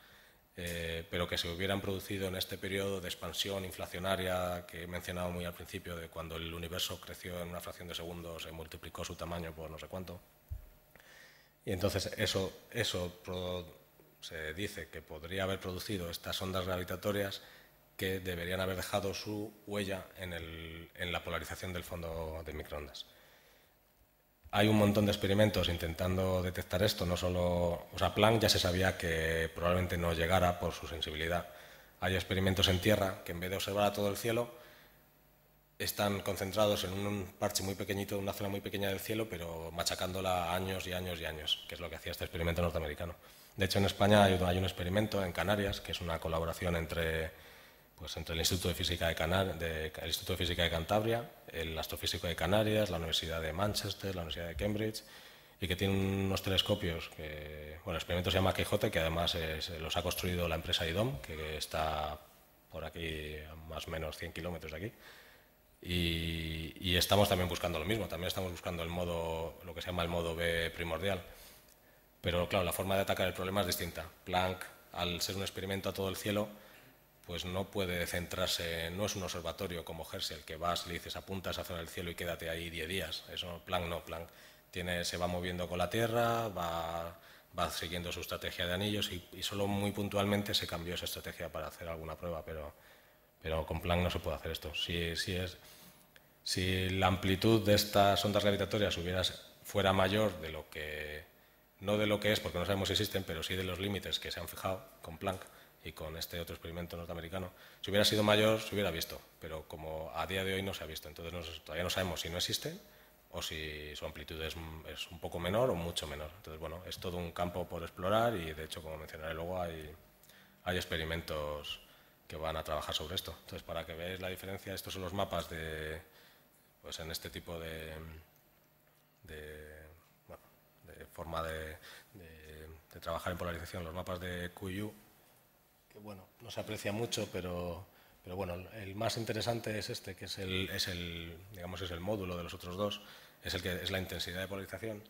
Pero que se hubieran producido en este periodo de expansión inflacionaria que he mencionado muy al principio, de cuando el universo creció en una fracción de segundo, se multiplicó su tamaño por no sé cuánto. Y entonces eso se dice que podría haber producido estas ondas gravitatorias que deberían haber dejado su huella en la polarización del fondo de microondas. Hay un montón de experimentos intentando detectar esto, no solo... Planck ya se sabía que probablemente no llegara por su sensibilidad. Hay experimentos en tierra que en vez de observar a todo el cielo, están concentrados en un parche muy pequeñito, una zona muy pequeña del cielo, pero machacándola años y años y años, que es lo que hacía este experimento norteamericano. De hecho, en España hay un experimento en Canarias, que es una colaboración entre el Instituto de Física el Instituto de Física de Cantabria, el Astrofísico de Canarias, la Universidad de Manchester, la Universidad de Cambridge, y que tiene unos telescopios el experimento se llama Quijote, que además los ha construido la empresa IDOM, que está por aquí a más o menos 100 kilómetros de aquí. Y estamos también buscando lo mismo, también estamos buscando lo que se llama el modo B primordial. Pero claro, la forma de atacar el problema es distinta. Planck, al ser un experimento a todo el cielo, pues no puede centrarse, no es un observatorio como Herschel, que vas, le dices apunta a esa zona del cielo y quédate ahí 10 días. Eso Planck no, Planck se va moviendo con la Tierra, va va siguiendo su estrategia de anillos y solo muy puntualmente se cambió esa estrategia para hacer alguna prueba, pero con Planck no se puede hacer esto. Si la amplitud de estas ondas gravitatorias fuera mayor de lo que, no de lo que es, porque no sabemos si existen, pero sí de los límites que se han fijado con Planck y con este otro experimento norteamericano, si hubiera sido mayor se hubiera visto, pero como a día de hoy no se ha visto, entonces todavía no sabemos si no existen o si su amplitud es un poco menor o mucho menor. Entonces, bueno, es todo un campo por explorar y, de hecho, como mencionaré luego, hay experimentos que van a trabajar sobre esto. Entonces, para que veáis la diferencia, estos son los mapas pues en este tipo de forma de trabajar en polarización, los mapas de QU, que bueno, no se aprecia mucho, pero bueno, el más interesante es este, que es el módulo de los otros dos, es la intensidad de polarización.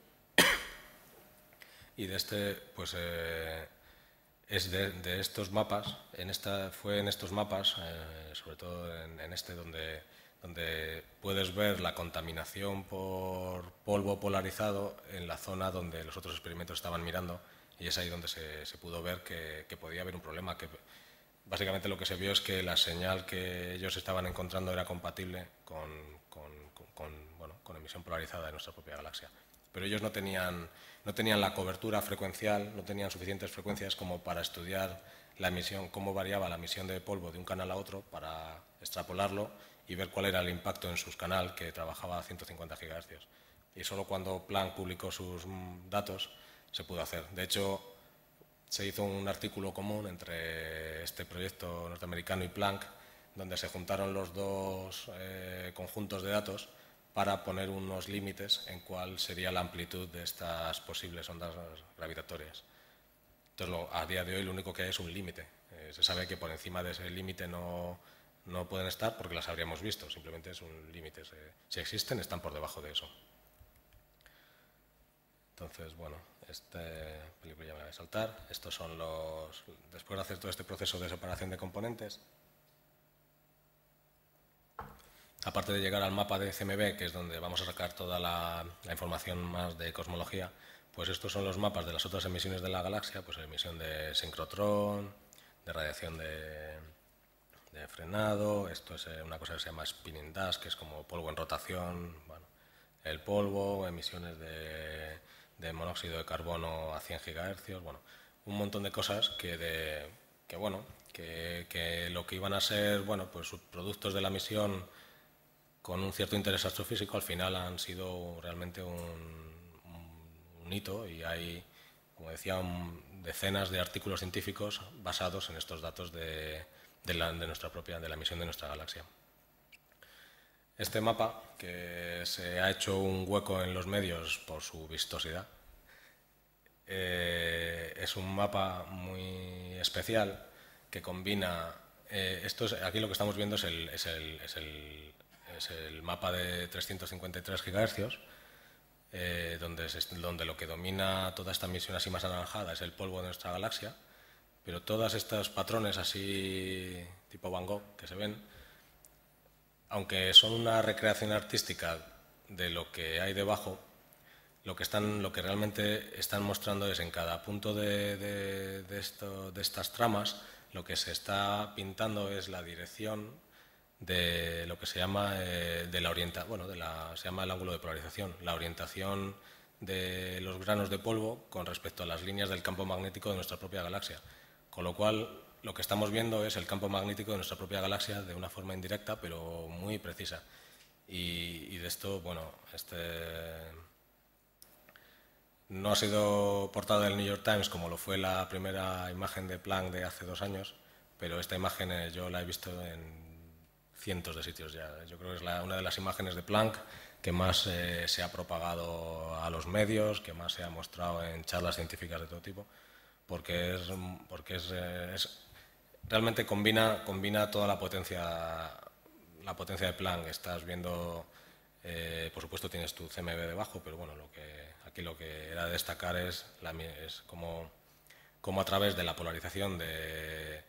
Y de este, pues es de estos mapas, fue en estos mapas, sobre todo en este, donde puedes ver la contaminación por polvo polarizado en la zona donde los otros experimentos estaban mirando, y es ahí donde se pudo ver que podía haber un problema, que básicamente lo que se vio es que la señal que ellos estaban encontrando era compatible con emisión polarizada de nuestra propia galaxia. Pero ellos no tenían la cobertura frecuencial, no tenían suficientes frecuencias como para estudiar la emisión, cómo variaba la emisión de polvo de un canal a otro, para extrapolarlo y ver cuál era el impacto en su canal, que trabajaba a 150 GHz. Y solo cuando Planck publicó sus datos se pudo hacer. De hecho, se hizo un artículo común entre este proyecto norteamericano y Planck, donde se juntaron los dos conjuntos de datos para poner unos límites en cuál sería la amplitud de estas posibles ondas gravitatorias. Entonces, a día de hoy lo único que hay es un límite. Se sabe que por encima de ese límite no pueden estar porque las habríamos visto, simplemente es un límite. Si existen, están por debajo de eso. Entonces, bueno, esta película ya me la voy a saltar. Estos son después de hacer todo este proceso de separación de componentes, aparte de llegar al mapa de CMB, que es donde vamos a sacar toda la información más de cosmología, pues estos son los mapas de las otras emisiones de la galaxia, pues emisión de sincrotrón, de radiación de frenado, esto es una cosa que se llama spinning dust, que es como polvo en rotación, bueno, el polvo, emisiones de monóxido de carbono a 100 GHz, bueno, un montón de cosas que lo que iban a ser, bueno, pues productos de la misión con un cierto interés astrofísico, al final han sido realmente un hito, y hay, como decía, decenas de artículos científicos basados en estos datos de la emisión de nuestra galaxia. Este mapa, que se ha hecho un hueco en los medios por su vistosidad, es un mapa muy especial que combina... aquí lo que estamos viendo es el mapa de 353 GHz, donde lo que domina toda esta emisión así más anaranjada es el polvo de nuestra galaxia, pero todos estos patrones así tipo Van Gogh que se ven, aunque son una recreación artística de lo que hay debajo, lo que realmente están mostrando es, en cada punto de estas tramas, lo que se está pintando es la dirección de lo que se llama se llama el ángulo de polarización, la orientación de los granos de polvo con respecto a las líneas del campo magnético de nuestra propia galaxia. Con lo cual, lo que estamos viendo es el campo magnético de nuestra propia galaxia de una forma indirecta, pero muy precisa. Y de esto, bueno, no ha sido portada del New York Times como lo fue la primera imagen de Planck de hace 2 años, pero esta imagen yo la he visto en cientos de sitios ya. Yo creo que es una de las imágenes de Planck que más se ha propagado a los medios, que más se ha mostrado en charlas científicas de todo tipo, porque realmente combina toda la potencia de Planck. Estás viendo, por supuesto tienes tu CMB debajo, pero bueno, aquí lo que era de destacar es cómo a través de la polarización de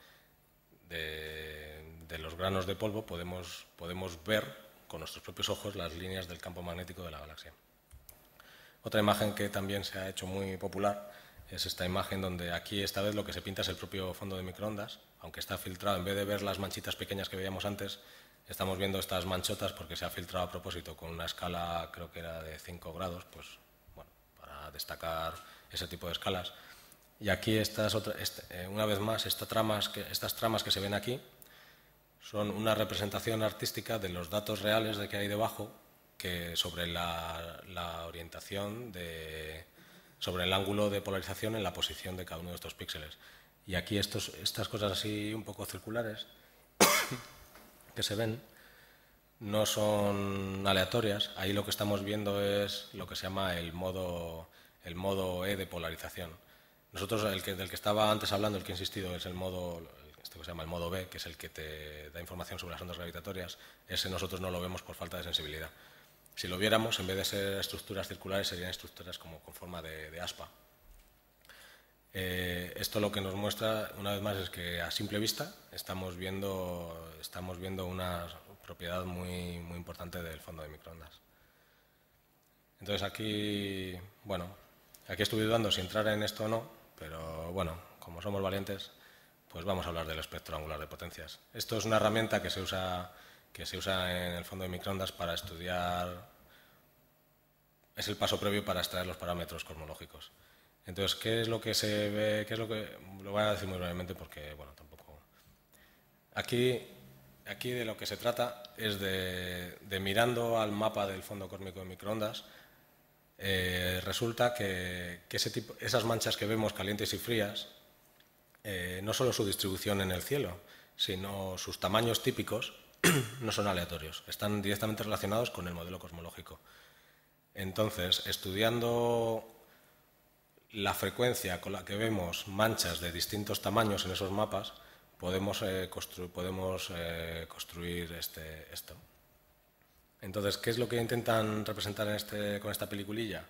los granos de polvo podemos ver con nuestros propios ojos las líneas del campo magnético de la galaxia. Otra imagen que también se ha hecho muy popular Es esta imagen donde aquí esta vez lo que se pinta es el propio fondo de microondas, aunque está filtrado. En vez de ver las manchitas pequeñas que veíamos antes, estamos viendo estas manchotas porque se ha filtrado a propósito con una escala, creo que era de 5 grados, pues bueno, para destacar ese tipo de escalas. Y aquí una vez más, estas tramas que se ven aquí son una representación artística de los datos reales de que hay debajo, que sobre la orientación sobre el ángulo de polarización en la posición de cada uno de estos píxeles. Y aquí estas cosas así un poco circulares que se ven no son aleatorias. Ahí lo que estamos viendo es lo que se llama el modo E de polarización. Nosotros, del que estaba antes hablando, el que he insistido, es el modo, que se llama el modo B, que es el que te da información sobre las ondas gravitatorias. Ese nosotros no lo vemos por falta de sensibilidad. Si lo viéramos, en vez de ser estructuras circulares, serían estructuras como con forma de aspa. Esto lo que nos muestra, una vez más, es que a simple vista estamos viendo una propiedad muy importante del fondo de microondas. Entonces aquí estoy dudando si entrar en esto o no, pero bueno, como somos valientes, pues vamos a hablar del espectro angular de potencias. Esto es una herramienta que se usa en el fondo de microondas para estudiar, es el paso previo para extraer los parámetros cosmológicos. Entonces, ¿qué es lo que se ve? Lo voy a decir muy brevemente porque, bueno, tampoco... Aquí de lo que se trata es de mirando al mapa del fondo cósmico de microondas, resulta que esas manchas que vemos calientes y frías, no solo su distribución en el cielo, sino sus tamaños típicos no son aleatorios, están directamente relacionados con el modelo cosmológico. Entonces, estudiando la frecuencia con la que vemos manchas de distintos tamaños en esos mapas, podemos construir esto. Entonces, ¿qué es lo que intentan representar con esta peliculilla?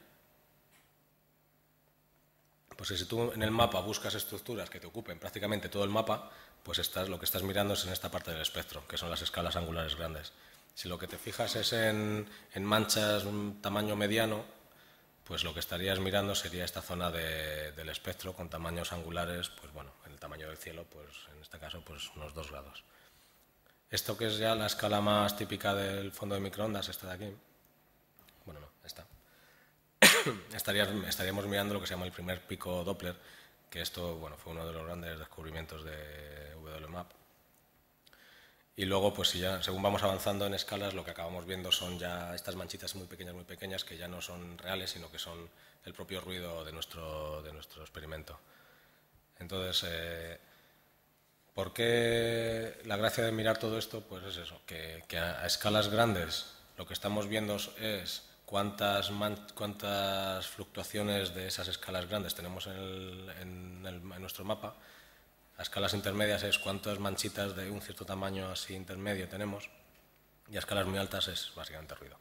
Pues si tú en el mapa buscas estructuras que te ocupen prácticamente todo el mapa, pues lo que estás mirando es en esta parte del espectro, que son las escalas angulares grandes. Si lo que te fijas es en manchas de un tamaño mediano, pues lo que estarías mirando sería esta zona del espectro con tamaños angulares, pues bueno, en el tamaño del cielo, pues en este caso, pues unos 2 grados. Esto que es ya la escala más típica del fondo de microondas, esta de aquí, bueno, no, esta. Estaríamos mirando lo que se llama el primer pico Doppler, que esto, bueno, fue uno de los grandes descubrimientos de WMAP. Y luego, pues según vamos avanzando en escalas, lo que acabamos viendo son ya estas manchitas muy pequeñas, que ya no son reales, sino que son el propio ruido de nuestro experimento. Entonces, ¿por qué la gracia de mirar todo esto? Pues es eso, que a escalas grandes lo que estamos viendo es cuántas fluctuaciones de esas escalas grandes tenemos en nuestro mapa. A escalas intermedias es cuántas manchitas de un cierto tamaño así intermedio tenemos, y a escalas muy altas es básicamente ruido.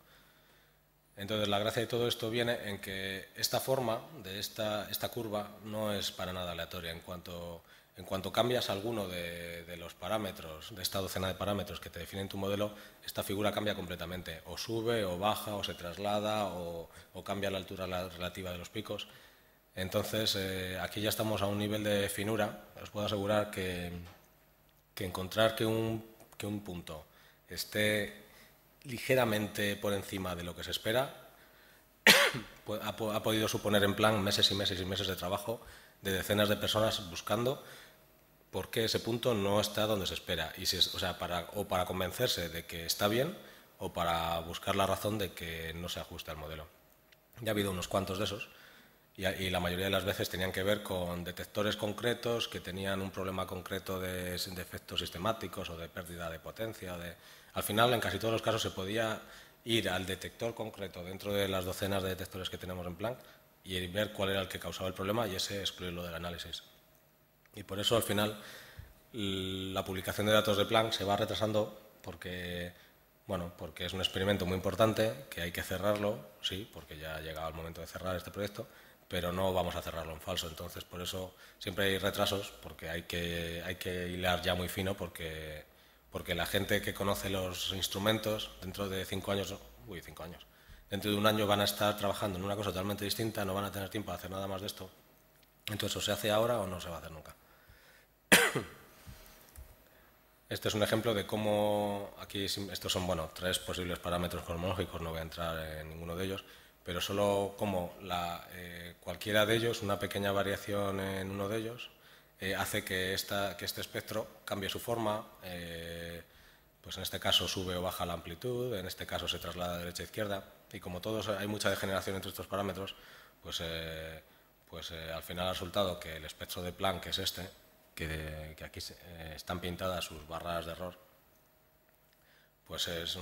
Entonces, la gracia de todo esto viene en que esta forma de esta curva no es para nada aleatoria. En cuanto cambias alguno de los parámetros, de esta docena de parámetros que te definen tu modelo, esta figura cambia completamente. O sube, o baja, o se traslada, o cambia la altura relativa de los picos. Entonces, aquí ya estamos a un nivel de finura. Os puedo asegurar que encontrar que un punto esté ligeramente por encima de lo que se espera ha podido suponer en plan meses y meses y meses de trabajo de decenas de personas buscando por qué ese punto no está donde se espera. Para convencerse de que está bien o para buscar la razón de que no se ajusta al modelo. Ya ha habido unos cuantos de esos. Y la mayoría de las veces tenían que ver con detectores concretos que tenían un problema concreto de efectos sistemáticos o de pérdida de potencia. Al final, en casi todos los casos, se podía ir al detector concreto dentro de las docenas de detectores que tenemos en Planck y ver cuál era el que causaba el problema y ese excluirlo del análisis. Y por eso, al final, la publicación de datos de Planck se va retrasando porque es un experimento muy importante, que hay que cerrarlo, sí, porque ya ha llegado el momento de cerrar este proyecto, pero no vamos a cerrarlo en falso. Entonces, por eso siempre hay retrasos, porque hay que hilar ya muy fino, porque la gente que conoce los instrumentos dentro de 5 años, dentro de un año van a estar trabajando en una cosa totalmente distinta, no van a tener tiempo de hacer nada más de esto. Entonces, o se hace ahora o no se va a hacer nunca. Este es un ejemplo de cómo, aquí estos son, bueno, 3 posibles parámetros cosmológicos, no voy a entrar en ninguno de ellos, pero solo como cualquiera de ellos, una pequeña variación en uno de ellos, hace que este espectro cambie su forma, pues en este caso sube o baja la amplitud, en este caso se traslada de derecha a izquierda, y como todos hay mucha degeneración entre estos parámetros, pues al final ha resultado que el espectro de Planck, que es este, que aquí están pintadas sus barras de error, pues es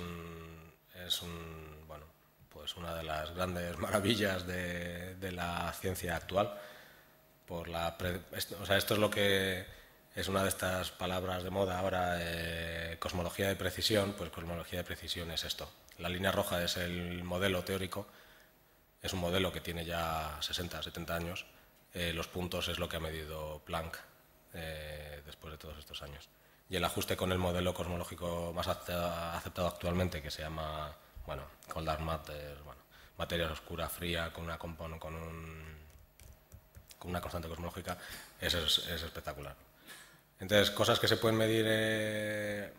bueno, pues una de las grandes maravillas de la ciencia actual. O sea, esto es lo que es una de estas palabras de moda ahora, cosmología de precisión. Pues cosmología de precisión es esto. La línea roja es el modelo teórico, es un modelo que tiene ya 60, 70 años. Los puntos es lo que ha medido Planck después de todos estos años. Y el ajuste con el modelo cosmológico más aceptado actualmente, que se llama, bueno, cold dark matter, bueno, materia oscura fría con una constante cosmológica, es espectacular. Entonces, cosas que se pueden medir,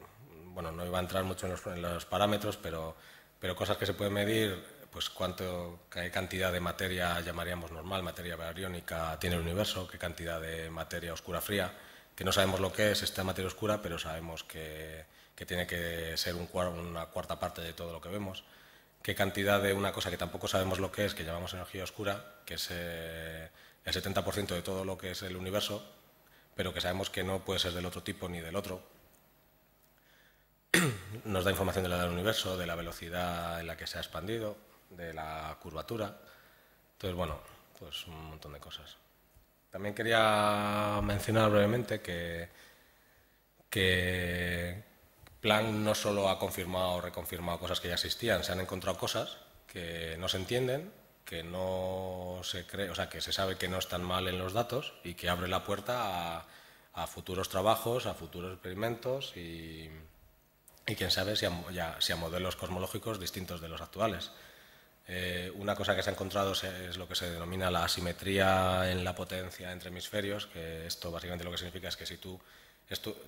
bueno, no iba a entrar mucho en los parámetros, pero cosas que se pueden medir, pues qué cantidad de materia llamaríamos normal, materia bariónica tiene el universo, qué cantidad de materia oscura fría, que no sabemos lo que es esta materia oscura, pero sabemos que tiene que ser una cuarta parte de todo lo que vemos, qué cantidad de una cosa que tampoco sabemos lo que es, que llamamos energía oscura, que es el 70% de todo lo que es el universo, pero que sabemos que no puede ser del otro tipo ni del otro. Nos da información de la del universo, de la velocidad en la que se ha expandido, de la curvatura. Entonces, bueno, pues un montón de cosas. También quería mencionar brevemente que Planck no solo ha confirmado o reconfirmado cosas que ya existían, se han encontrado cosas que no se entienden, que no se cree, o sea, que se sabe que no están mal en los datos y que abre la puerta a futuros trabajos, a futuros experimentos y quién sabe si a modelos cosmológicos distintos de los actuales. Una cosa que se ha encontrado es lo que se denomina la asimetría en la potencia entre hemisferios, que esto básicamente lo que significa es que si tú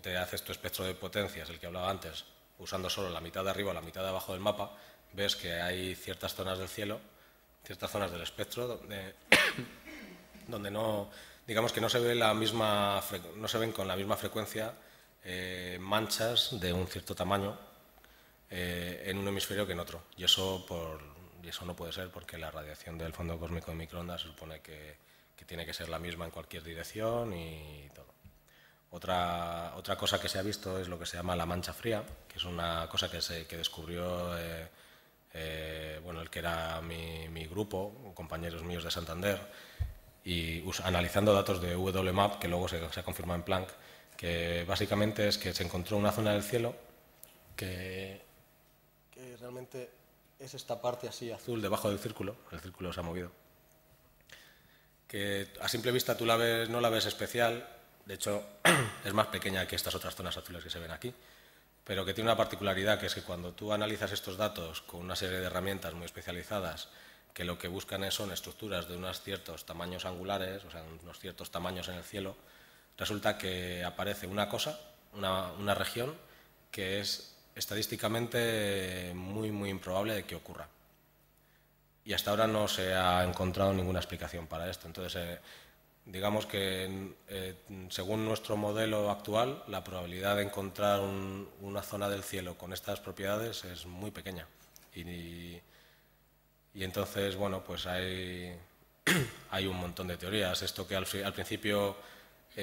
te haces tu espectro de potencias, el que hablaba antes, usando solo la mitad de arriba o la mitad de abajo del mapa, ves que hay ciertas zonas del cielo, ciertas zonas del espectro donde no, digamos que no se ve no se ven con la misma frecuencia manchas de un cierto tamaño en un hemisferio que en otro. Y eso no puede ser porque la radiación del fondo cósmico de microondas se supone que tiene que ser la misma en cualquier dirección y todo. Otra cosa que se ha visto es lo que se llama la mancha fría, que es una cosa que descubrió bueno, el que era mi grupo, compañeros míos de Santander, y analizando datos de WMAP, que luego se ha confirmado en Planck, que básicamente es que se encontró una zona del cielo que realmente es esta parte así azul debajo del círculo, el círculo se ha movido, que a simple vista tú no la ves especial, de hecho es más pequeña que estas otras zonas azules que se ven aquí, pero que tiene una particularidad, que es que cuando tú analizas estos datos con una serie de herramientas muy especializadas, que lo que buscan son estructuras de unos ciertos tamaños angulares, o sea, unos ciertos tamaños en el cielo, resulta que aparece una cosa, una región, que es estadísticamente muy, muy improbable de que ocurra. Y hasta ahora no se ha encontrado ninguna explicación para esto. Entonces, digamos que según nuestro modelo actual, la probabilidad de encontrar una zona del cielo con estas propiedades es muy pequeña. Y entonces, bueno, pues hay un montón de teorías. Esto que al principio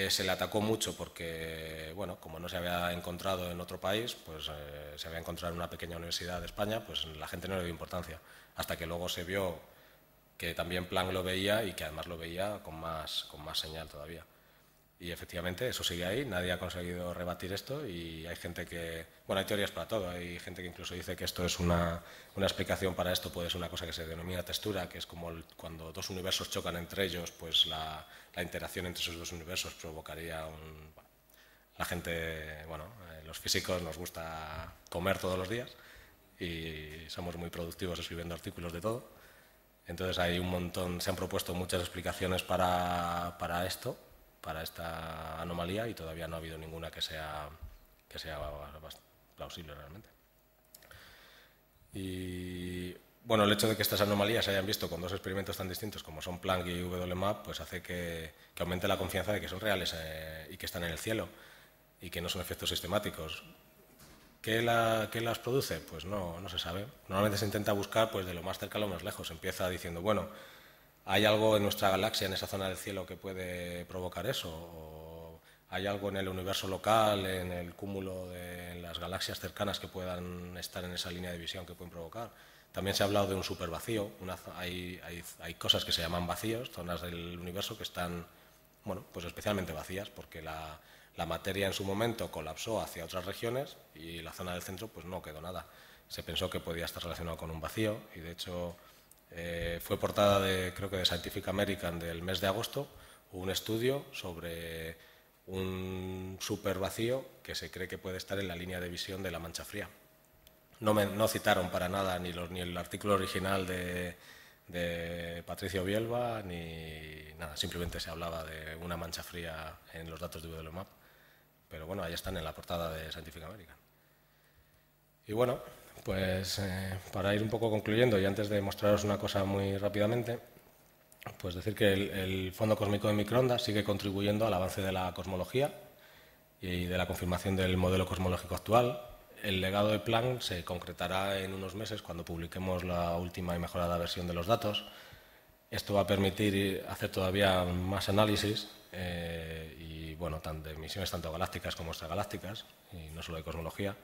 se le atacó mucho porque, bueno, como no se había encontrado en otro país, pues se había encontrado en una pequeña universidad de España, pues la gente no le dio importancia. Hasta que luego se vio que también Planck lo veía y que además lo veía con más señal todavía. Y efectivamente eso sigue ahí, nadie ha conseguido rebatir esto y hay gente que, bueno, hay teorías para todo, hay gente que incluso dice que esto es una explicación para esto, puede ser una cosa que se denomina textura, que es como cuando dos universos chocan entre ellos, pues la interacción entre esos dos universos provocaría la gente, bueno, los físicos nos gusta comer todos los días y somos muy productivos escribiendo artículos de todo. Entonces hay un montón, se han propuesto muchas explicaciones para esto, para esta anomalía, y todavía no ha habido ninguna que sea plausible realmente. Y bueno, el hecho de que estas anomalías se hayan visto con dos experimentos tan distintos como son Planck y WMAP, pues hace que aumente la confianza de que son reales y que están en el cielo y que no son efectos sistemáticos. ¿Qué las produce? Pues no se sabe. Normalmente se intenta buscar pues de lo más cerca a lo más lejos. Se empieza diciendo, bueno, ¿hay algo en nuestra galaxia, en esa zona del cielo, que puede provocar eso? ¿O hay algo en el universo local, en el cúmulo de las galaxias cercanas que puedan estar en esa línea de visión que pueden provocar? También se ha hablado de un supervacío. Hay cosas que se llaman vacíos, zonas del universo que están, bueno, pues especialmente vacías, porque la materia en su momento colapsó hacia otras regiones y la zona del centro pues no quedó nada. Se pensó que podía estar relacionado con un vacío y de hecho fue portada creo que de Scientific American del mes de agosto, un estudio sobre un supervacío que se cree que puede estar en la línea de visión de la Mancha Fría. No citaron para nada ni el artículo original de Patricio Bielba ni nada, simplemente se hablaba de una mancha fría en los datos de WMAP. Pero bueno, ahí están en la portada de Scientific American. Y bueno, pues para ir un poco concluyendo y antes de mostraros una cosa muy rápidamente, pues decir que el fondo cósmico de microondas sigue contribuyendo al avance de la cosmología y de la confirmación del modelo cosmológico actual. El legado de Planck se concretará en unos meses cuando publiquemos la última y mejorada versión de los datos. Esto va a permitir hacer todavía más análisis y bueno, de misiones tanto galácticas como extragalácticas, y no solo de cosmología.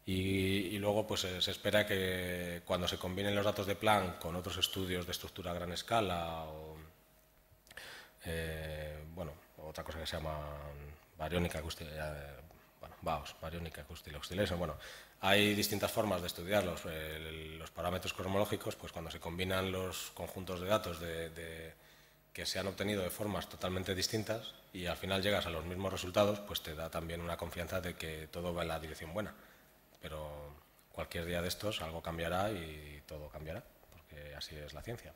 Y luego pues se espera que cuando se combinen los datos de Planck con otros estudios de estructura a gran escala o bueno, otra cosa que se llama bariónica bariónica acústica oscilation. Bueno, hay distintas formas de estudiar los parámetros cosmológicos, pues cuando se combinan los conjuntos de datos que se han obtenido de formas totalmente distintas y al final llegas a los mismos resultados, pues te da también una confianza de que todo va en la dirección buena. Pero cualquier día de estos algo cambiará y todo cambiará, porque así es la ciencia.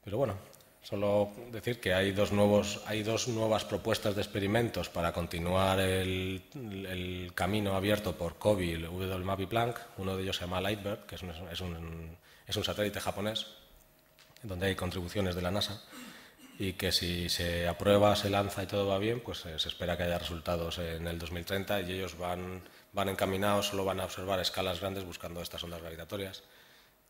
Pero bueno, solo decir que hay dos nuevas propuestas de experimentos para continuar el camino abierto por COBE, WMAP y Planck. Uno de ellos se llama Lightbird, que es un satélite japonés, donde hay contribuciones de la NASA, y que si se aprueba, se lanza y todo va bien, pues se espera que haya resultados en el 2030 y ellos van encaminados, solo van a observar escalas grandes buscando estas ondas gravitatorias.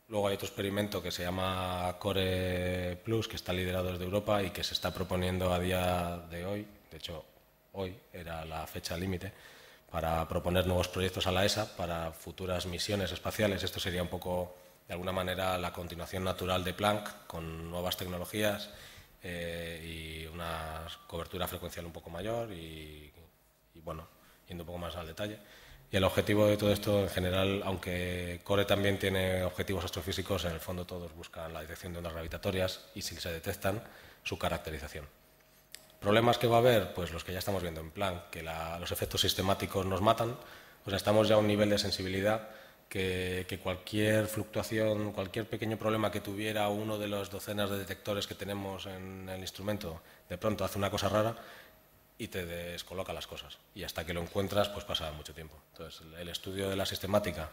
Luego hay otro experimento que se llama Core Plus, que está liderado desde Europa y que se está proponiendo a día de hoy, de hecho hoy era la fecha límite, para proponer nuevos proyectos a la ESA para futuras misiones espaciales. Esto sería un poco, de alguna manera, la continuación natural de Planck, con nuevas tecnologías y una cobertura frecuencial un poco mayor y bueno, yendo un poco más al detalle. Y el objetivo de todo esto, en general, aunque Core también tiene objetivos astrofísicos, en el fondo todos buscan la detección de ondas gravitatorias y, si se detectan, su caracterización. ¿Problemas que va a haber? Pues los que ya estamos viendo en Planck, que los efectos sistemáticos nos matan. Pues estamos ya a un nivel de sensibilidad que cualquier fluctuación, cualquier pequeño problema que tuviera uno de los docenas de detectores que tenemos en el instrumento, de pronto hace una cosa rara y te descoloca las cosas. Y hasta que lo encuentras, pues pasa mucho tiempo. Entonces, el estudio de la sistemática,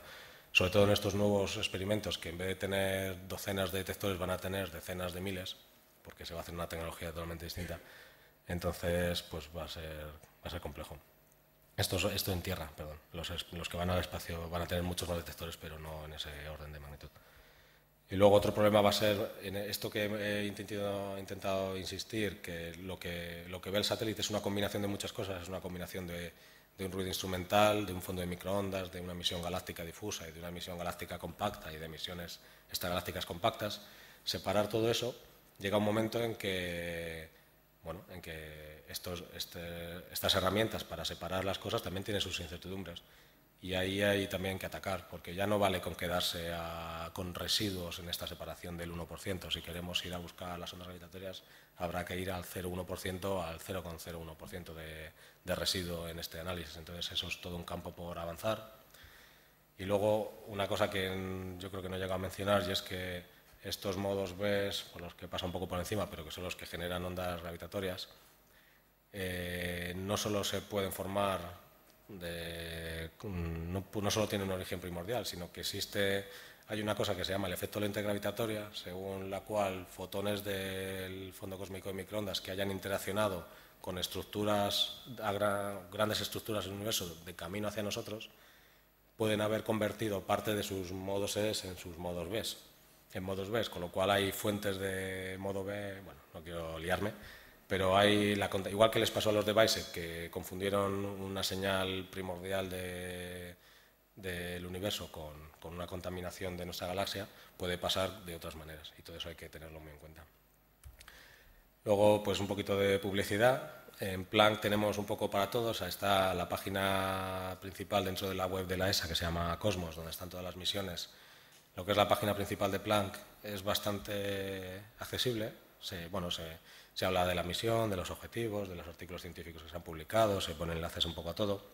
sobre todo en estos nuevos experimentos, que en vez de tener docenas de detectores van a tener decenas de miles, porque se va a hacer una tecnología totalmente distinta, entonces pues va a ser complejo. Esto en tierra, perdón. Los que van al espacio van a tener muchos más detectores, pero no en ese orden de magnitud. Y luego otro problema va a ser en esto que he intentado insistir, que lo que ve el satélite es una combinación de muchas cosas, es una combinación de un ruido instrumental, de un fondo de microondas, de una emisión galáctica difusa y de una emisión galáctica compacta y de emisiones extragalácticas compactas. Separar todo eso, llega un momento en que estas herramientas para separar las cosas también tienen sus incertidumbres. Y ahí hay también que atacar, porque ya no vale con quedarse con residuos en esta separación del 1%. Si queremos ir a buscar las ondas gravitatorias, habrá que ir al 0,1%, al 0,01% de residuo en este análisis. Entonces, eso es todo un campo por avanzar. Y luego una cosa que yo creo que no he llegado a mencionar, y es que estos modos B, por los que pasa un poco por encima, pero que son los que generan ondas gravitatorias, no solo se pueden formar, no solo tienen un origen primordial, sino que hay una cosa que se llama el efecto lente gravitatoria, según la cual fotones del fondo cósmico de microondas que hayan interaccionado con grandes estructuras del universo de camino hacia nosotros, pueden haber convertido parte de sus modos E en sus modos B, con lo cual hay fuentes de modo B, bueno, no quiero liarme, pero hay, igual que les pasó a los de Weissek, que confundieron una señal primordial del universo con una contaminación de nuestra galaxia, puede pasar de otras maneras, y todo eso hay que tenerlo muy en cuenta. Luego, pues un poquito de publicidad. En Planck tenemos un poco para todos. Está la página principal dentro de la web de la ESA, que se llama Cosmos, donde están todas las misiones. Lo que es la página principal de Planck es bastante accesible. Se habla de la misión, de los objetivos, de los artículos científicos que se han publicado, se ponen enlaces un poco a todo.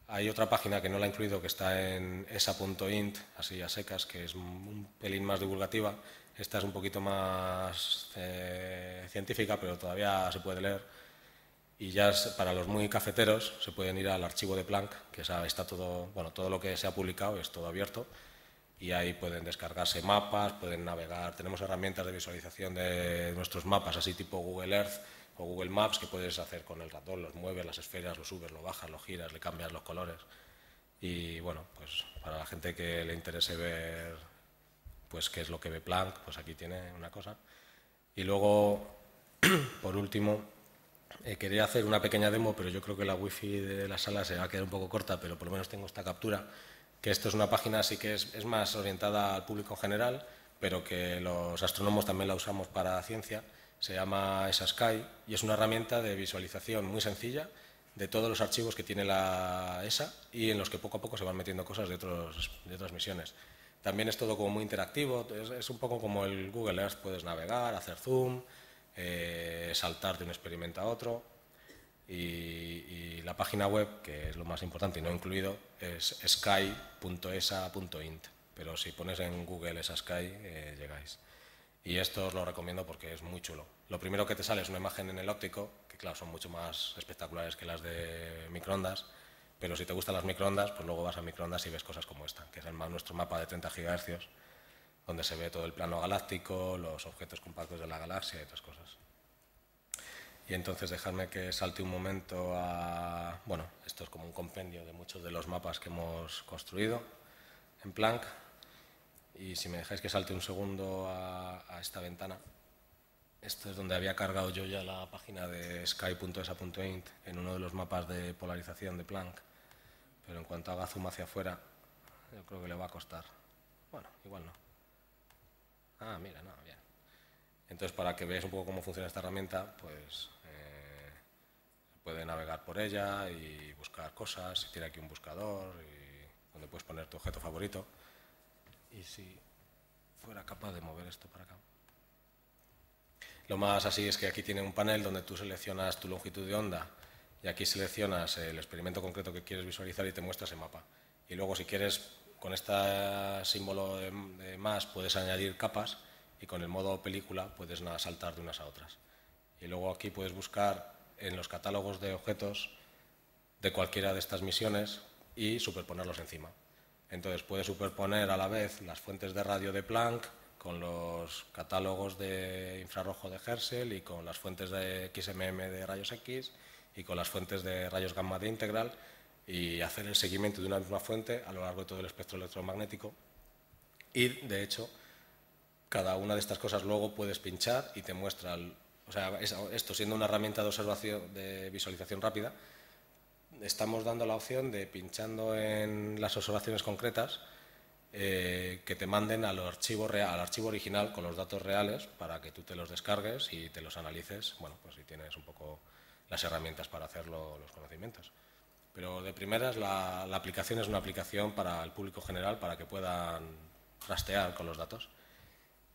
Hay otra página que no la he incluido, que está en esa.int, así a secas, que es un pelín más divulgativa. Esta es un poquito más científica, pero todavía se puede leer. Y ya para los muy cafeteros se pueden ir al archivo de Planck, que está todo, bueno, todo lo que se ha publicado es todo abierto, y ahí pueden descargarse mapas, pueden navegar. Tenemos herramientas de visualización de nuestros mapas, así tipo Google Earth o Google Maps, que puedes hacer con el ratón, los mueves, las esferas, los subes, lo bajas, lo giras, le cambias los colores. Y bueno, pues para la gente que le interese ver pues qué es lo que ve Planck, pues aquí tiene una cosa. Y luego, por último, quería hacer una pequeña demo, pero yo creo que la wifi de la sala se va a quedar un poco corta, pero por lo menos tengo esta captura, que esto es una página así que es más orientada al público en general, pero que los astrónomos también la usamos para ciencia. Se llama ESA-Sky y es una herramienta de visualización muy sencilla de todos los archivos que tiene la ESA y en los que poco a poco se van metiendo cosas de otras misiones. También es todo como muy interactivo, es un poco como el Google Earth, puedes navegar, hacer zoom, saltar de un experimento a otro. Y la página web, que es lo más importante y no incluido, es sky.esa.int, pero si pones en Google ESA-Sky llegáis. Y esto os lo recomiendo porque es muy chulo. Lo primero que te sale es una imagen en el óptico, que claro, son mucho más espectaculares que las de microondas, pero si te gustan las microondas, pues luego vas a microondas y ves cosas como esta, que es nuestro mapa de 30 GHz, donde se ve todo el plano galáctico, los objetos compactos de la galaxia y otras cosas. Y entonces dejadme que salte un momento a... Bueno, esto es como un compendio de muchos de los mapas que hemos construido en Planck. Y si me dejáis que salte un segundo a esta ventana, esto es donde había cargado yo ya la página de sky.esa.int en uno de los mapas de polarización de Planck, pero en cuanto haga zoom hacia afuera, yo creo que le va a costar. Bueno, igual no. Ah, mira, no, bien. Entonces, para que veáis un poco cómo funciona esta herramienta, pues se puede navegar por ella y buscar cosas. Tiene aquí un buscador donde puedes poner tu objeto favorito. Y si fuera capaz de mover esto para acá. Lo más así es que aquí tiene un panel donde tú seleccionas tu longitud de onda y aquí seleccionas el experimento concreto que quieres visualizar y te muestra ese mapa. Y luego, si quieres, con este símbolo de más puedes añadir capas y con el modo película puedes saltar de unas a otras. Y luego aquí puedes buscar en los catálogos de objetos de cualquiera de estas misiones y superponerlos encima. Entonces puedes superponer a la vez las fuentes de radio de Planck con los catálogos de infrarrojo de Herschel y con las fuentes de XMM de rayos X y con las fuentes de rayos gamma de Integral y hacer el seguimiento de una misma fuente a lo largo de todo el espectro electromagnético. Y, de hecho, cada una de estas cosas luego puedes pinchar y te muestra... O sea, esto siendo una herramienta de observación, de visualización rápida, estamos dando la opción de, pinchando en las observaciones concretas, que te manden al archivo original con los datos reales para que tú te los descargues y te los analices, bueno, pues si tienes un poco las herramientas para hacerlo, los conocimientos. Pero de primeras la aplicación es una aplicación para el público general, para que puedan trastear con los datos.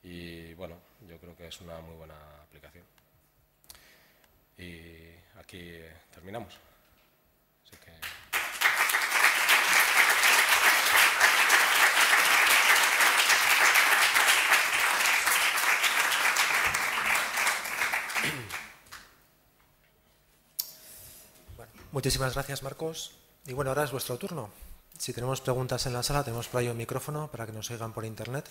Y bueno, yo creo que es una muy buena aplicación. Y aquí terminamos. Así que... Bueno, muchísimas gracias, Marcos. Y bueno, ahora es vuestro turno. Si tenemos preguntas en la sala, tenemos por ahí un micrófono para que nos oigan por internet.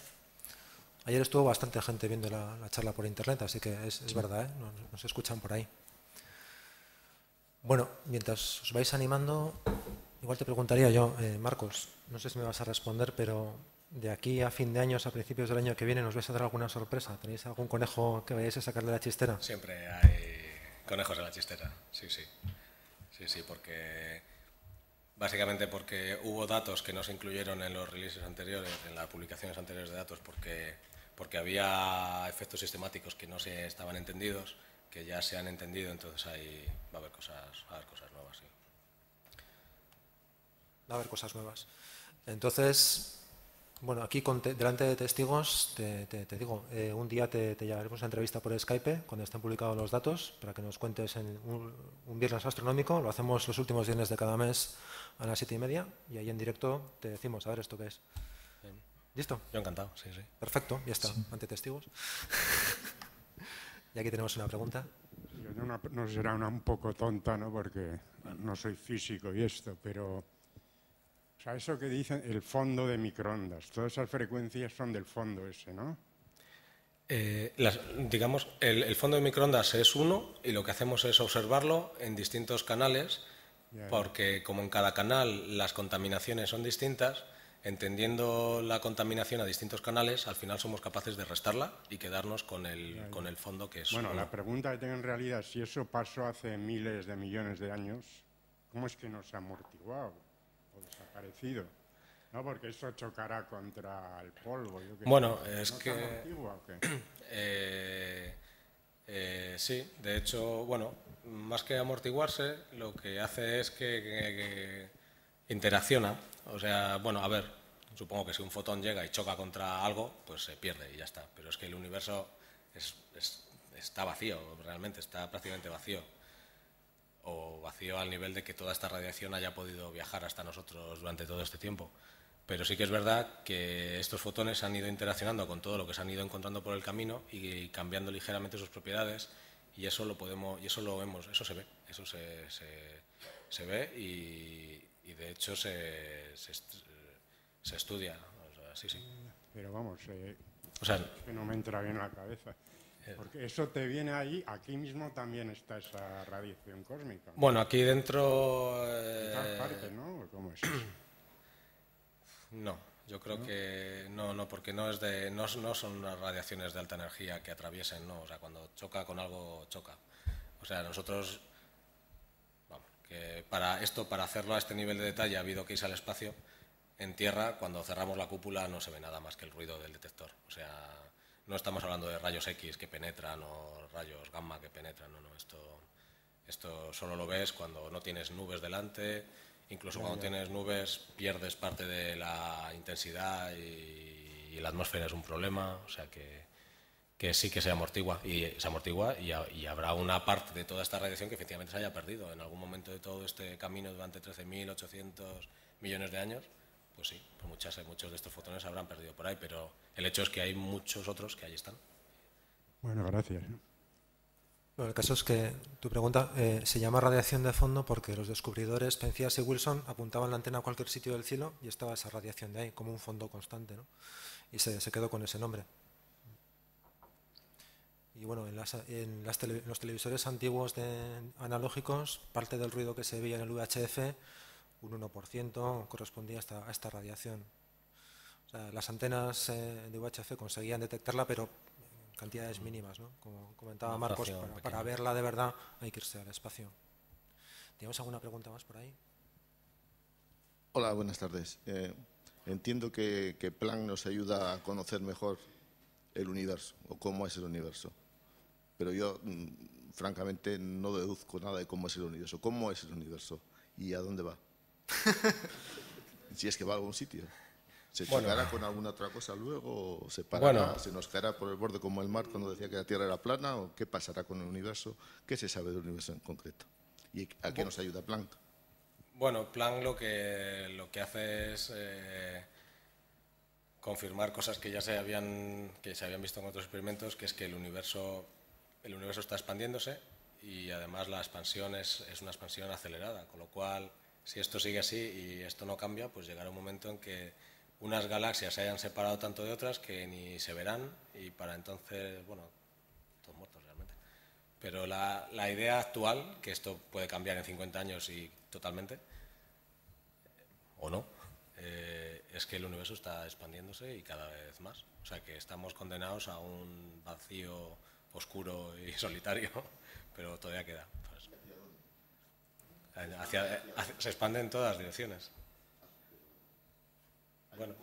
Ayer estuvo bastante gente viendo la charla por internet, así que es verdad, ¿eh? Nos escuchan por ahí. Bueno, mientras os vais animando, igual te preguntaría yo, Marcos, no sé si me vas a responder, pero de aquí a fin de año, a principios del año que viene, ¿nos vais a dar alguna sorpresa? ¿Tenéis algún conejo que vayáis a sacar de la chistera? Siempre hay conejos en la chistera, sí, sí. Sí, sí, porque básicamente porque hubo datos que no se incluyeron en los releases anteriores, en las publicaciones anteriores de datos, porque había efectos sistemáticos que no se estaban entendidos, que ya se han entendido, entonces ahí va a haber cosas nuevas, sí. Va a haber cosas nuevas. Entonces, bueno, aquí delante de testigos, te digo, un día te llevaremos una entrevista por Skype cuando estén publicados los datos para que nos cuentes en un viernes astronómico. Lo hacemos los últimos viernes de cada mes a las 7:30 y ahí en directo te decimos, a ver, ¿esto qué es? ¿Listo? Yo encantado, sí, sí. Perfecto, ya está, ante testigos. Y aquí tenemos una pregunta. No será un poco tonta, ¿no? Porque no soy físico y esto, pero o sea, eso que dicen, el fondo de microondas, todas esas frecuencias son del fondo ese, ¿no? Digamos, el fondo de microondas es uno y lo que hacemos es observarlo en distintos canales, porque como en cada canal las contaminaciones son distintas, entendiendo la contaminación a distintos canales, al final somos capaces de restarla y quedarnos con el fondo que es Bueno, uno. la pregunta que tengo en realidad, si eso pasó hace miles de millones de años, ¿cómo es que no se ha amortiguado o desaparecido? No, porque eso chocará contra el polvo. Bueno, es que... ¿Se amortigua o qué? Sí, de hecho, bueno, más que amortiguarse, lo que hace es que interacciona. O sea, bueno, a ver, supongo que si un fotón llega y choca contra algo, pues se pierde y ya está. Pero es que el universo está vacío, realmente, está prácticamente vacío. O vacío al nivel de que toda esta radiación haya podido viajar hasta nosotros durante todo este tiempo. Pero sí que es verdad que estos fotones han ido interaccionando con todo lo que se han ido encontrando por el camino y cambiando ligeramente sus propiedades, y eso lo podemos, y eso lo vemos, eso se ve, eso se ve y de hecho se estudia, o sea, sí, sí. Pero vamos, O sea, que no me entra bien en la cabeza. Porque eso te viene ahí, aquí mismo también está esa radiación cósmica, ¿no? Bueno, aquí dentro... En todas partes, ¿no? ¿Cómo es eso? No, yo creo que no, porque no son unas radiaciones de alta energía que atraviesen, no, o sea, cuando choca con algo, choca. O sea, nosotros, vamos, que para hacerlo a este nivel de detalle ha habido que irse al espacio. En tierra, cuando cerramos la cúpula, no se ve nada más que el ruido del detector. O sea, no estamos hablando de rayos X que penetran o rayos gamma que penetran, no, esto solo lo ves cuando no tienes nubes delante. Incluso cuando tienes nubes pierdes parte de la intensidad y la atmósfera es un problema, o sea que sí que se amortigua y habrá una parte de toda esta radiación que efectivamente se haya perdido en algún momento de todo este camino durante 13.800 millones de años. Pues sí, pues muchos de estos fotones se habrán perdido por ahí, pero el hecho es que hay muchos otros que ahí están. Bueno, gracias. Bueno, el caso es que tu pregunta se llama radiación de fondo porque los descubridores Penzias y Wilson apuntaban la antena a cualquier sitio del cielo y estaba esa radiación de ahí, como un fondo constante, ¿no? Y se quedó con ese nombre. Y bueno, en los televisores antiguos analógicos, parte del ruido que se veía en el VHF, un 1%, correspondía a esta radiación. O sea, las antenas de VHF conseguían detectarla, pero cantidades mínimas, ¿no? Como comentaba Marcos, para verla de verdad hay que irse al espacio. ¿Tenemos alguna pregunta más por ahí? Hola, buenas tardes. Entiendo que Planck nos ayuda a conocer mejor el universo o cómo es el universo, pero yo francamente no deduzco nada de cómo es el universo. ¿Cómo es el universo y a dónde va? Si es que va a algún sitio. ¿Se chocará con alguna otra cosa luego? ¿O se parará? ¿Se nos caerá por el borde como el mar cuando decía que la Tierra era plana? ¿O qué pasará con el universo? ¿Qué se sabe del universo en concreto? ¿Y a qué nos ayuda Planck? Bueno, Planck lo que hace es confirmar cosas que ya se habían visto en otros experimentos, que es que el universo el universo está expandiéndose y además la expansión es una expansión acelerada, con lo cual, si esto sigue así y esto no cambia, pues llegará un momento en que unas galaxias se hayan separado tanto de otras que ni se verán y para entonces, bueno, todos muertos realmente. Pero la idea actual, que esto puede cambiar en 50 años y totalmente, o no, es que el universo está expandiéndose y cada vez más. O sea que estamos condenados a un vacío oscuro y solitario, pero todavía queda. Se expande en todas las direcciones. Bueno.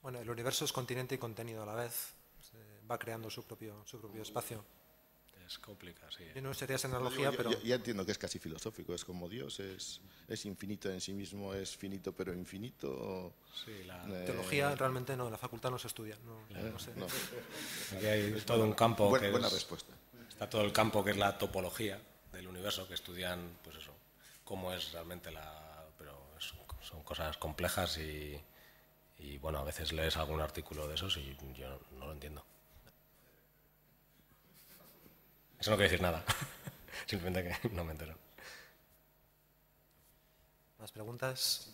Bueno, el universo es continente y contenido a la vez. Va creando su propio espacio. Es complicado, sí. Yo no sería esa analogía, pero... Ya entiendo que es casi filosófico, es como Dios, es infinito en sí mismo, es finito pero infinito. Sí, la teología realmente no, en la facultad no se estudia, no sé. No. Aquí hay todo un campo que buena respuesta. Está todo el campo que es la topología del universo, que estudian, pues eso, cómo es realmente pero son cosas complejas y bueno, a veces lees algún artículo de esos y yo no lo entiendo. Eso no quiere decir nada, simplemente que no me entero. ¿Más preguntas?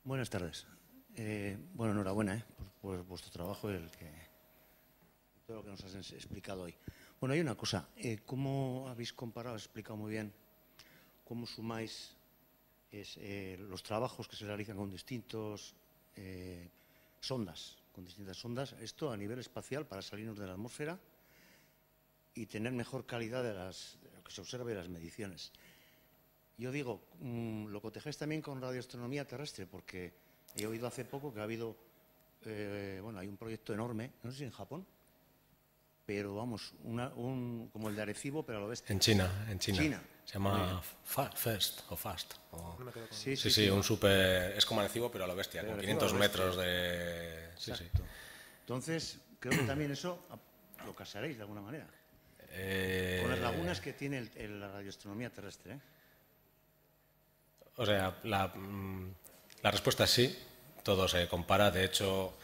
Buenas tardes. Bueno, enhorabuena por vuestro trabajo y todo lo que nos has explicado hoy. Bueno, hay una cosa. ¿Cómo habéis comparado, has explicado muy bien, cómo sumáis los trabajos que se realizan con distintas sondas, esto a nivel espacial para salirnos de la atmósfera y tener mejor calidad de lo que se observa de las mediciones? Yo digo, lo cotejáis también con radioastronomía terrestre, porque he oído hace poco que ha habido, bueno, hay un proyecto enorme, no sé si en Japón, pero vamos, como el de Arecibo, pero a lo bestia. En China. Se llama FAST. Sí, un super... Es como Arecibo, pero a lo bestia, con 500 metros de... Sí. Entonces, creo que también eso lo casaréis de alguna manera. Con las lagunas que tiene la radioastronomía terrestre. O sea, la respuesta es sí, todo se compara. De hecho,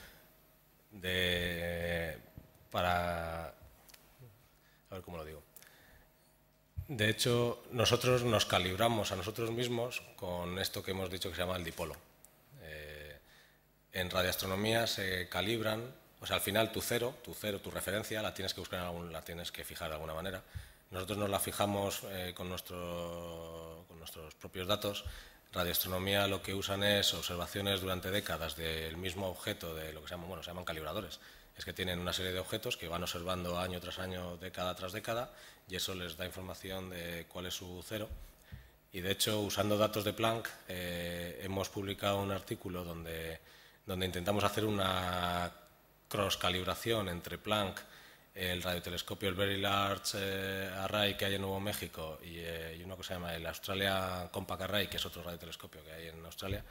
a ver cómo lo digo. De hecho, nosotros nos calibramos a nosotros mismos con esto que hemos dicho que se llama el dipolo. En radioastronomía se calibran, o sea, al final tu referencia, la tienes que buscar la tienes que fijar de alguna manera. Nosotros nos la fijamos con nuestros propios datos. Radioastronomía lo que usan es observaciones durante décadas del mismo objeto, de lo que se llaman calibradores. Es que tienen una serie de objetos que van observando año tras año, década tras década, y eso les da información de cuál es su cero. Y de hecho, usando datos de Planck, hemos publicado un artículo donde intentamos hacer una cross-calibración entre Planck, el radiotelescopio, el Very Large Array que hay en Nuevo México y uno que se llama el Australia Compact Array, que es otro radiotelescopio que hay en Australia,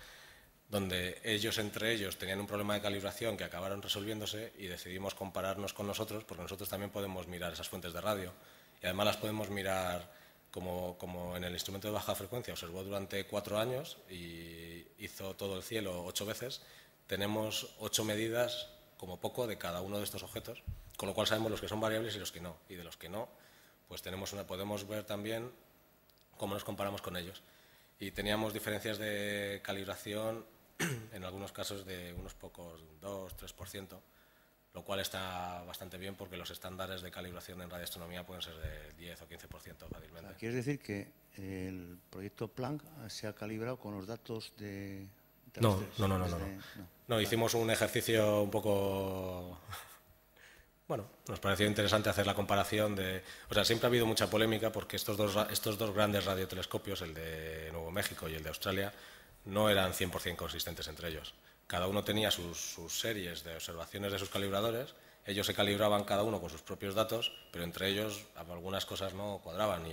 donde entre ellos tenían un problema de calibración que acabaron resolviéndose y decidimos compararnos con nosotros, porque nosotros también podemos mirar esas fuentes de radio y además las podemos mirar como en el instrumento de baja frecuencia observó durante 4 años y hizo todo el cielo 8 veces. Tenemos 8 medidas como poco de cada uno de estos objetos, con lo cual sabemos los que son variables y los que no, y de los que no, pues podemos ver también cómo nos comparamos con ellos. Y teníamos diferencias de calibración en algunos casos de unos pocos, 2-3%, lo cual está bastante bien porque los estándares de calibración en radioastronomía pueden ser de 10 o 15% fácilmente. O sea, ¿quieres decir que el proyecto Planck se ha calibrado con los datos de... No, hicimos un ejercicio un poco... Bueno, nos pareció interesante hacer la comparación de... O sea, siempre ha habido mucha polémica porque estos dos grandes radiotelescopios, el de Nuevo México y el de Australia, no eran 100% consistentes entre ellos. Cada uno tenía sus series de observaciones de sus calibradores, ellos se calibraban cada uno con sus propios datos, pero entre ellos algunas cosas no cuadraban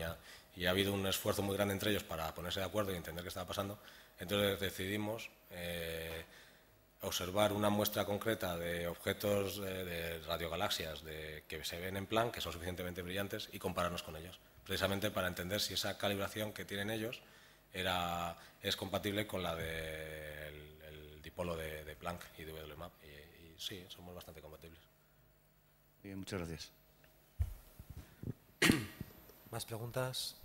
y ha habido un esfuerzo muy grande entre ellos para ponerse de acuerdo y entender qué estaba pasando. Entonces decidimos observar una muestra concreta de objetos de radiogalaxias que se ven en Planck, que son suficientemente brillantes, y compararnos con ellos, precisamente para entender si esa calibración que tienen ellos es compatible con la del dipolo de Planck y de WMAP. Y sí, somos bastante compatibles. Bien, muchas gracias. ¿Más preguntas?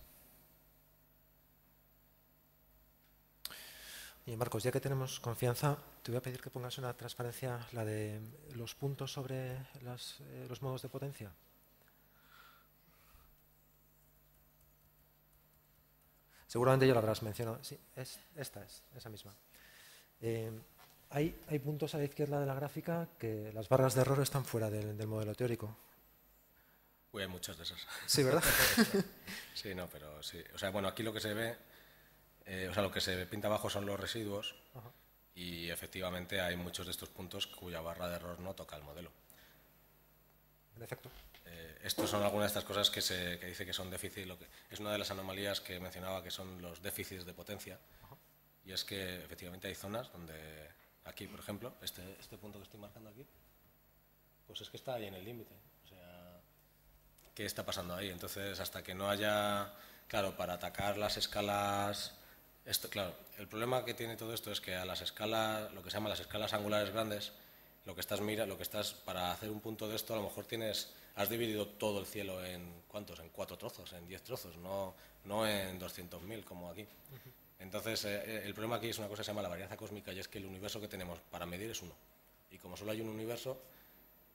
Y Marcos, ya que tenemos confianza, te voy a pedir que pongas una transparencia, la de los puntos sobre los modos de potencia. Seguramente ya lo habrás mencionado. Sí, esta es, esa misma. Hay puntos a la izquierda de la gráfica que las barras de error están fuera del modelo teórico. Uy, hay muchas de esas. Sí, ¿verdad? Sí, no, pero sí. O sea, bueno, aquí lo que se ve, lo que se pinta abajo son los residuos. Ajá. Y efectivamente hay muchos de estos puntos cuya barra de error no toca el modelo. En efecto. Estos son algunas de estas cosas que dice que son déficits. Es una de las anomalías que mencionaba que son los déficits de potencia. Ajá. Y es que efectivamente hay zonas donde, aquí por ejemplo, este punto que estoy marcando aquí, pues es que está ahí en el límite. O sea, ¿qué está pasando ahí? Entonces, hasta que no haya, claro, para atacar las escalas, claro, el problema que tiene todo esto es que a las escalas, lo que se llama las escalas angulares grandes, para hacer un punto de esto, a lo mejor has dividido todo el cielo en ¿cuántos? En 4 trozos, en 10 trozos, no en 200.000 como aquí. Entonces, el problema aquí es una cosa que se llama la varianza cósmica, y es que el universo que tenemos para medir es uno. Y como solo hay un universo,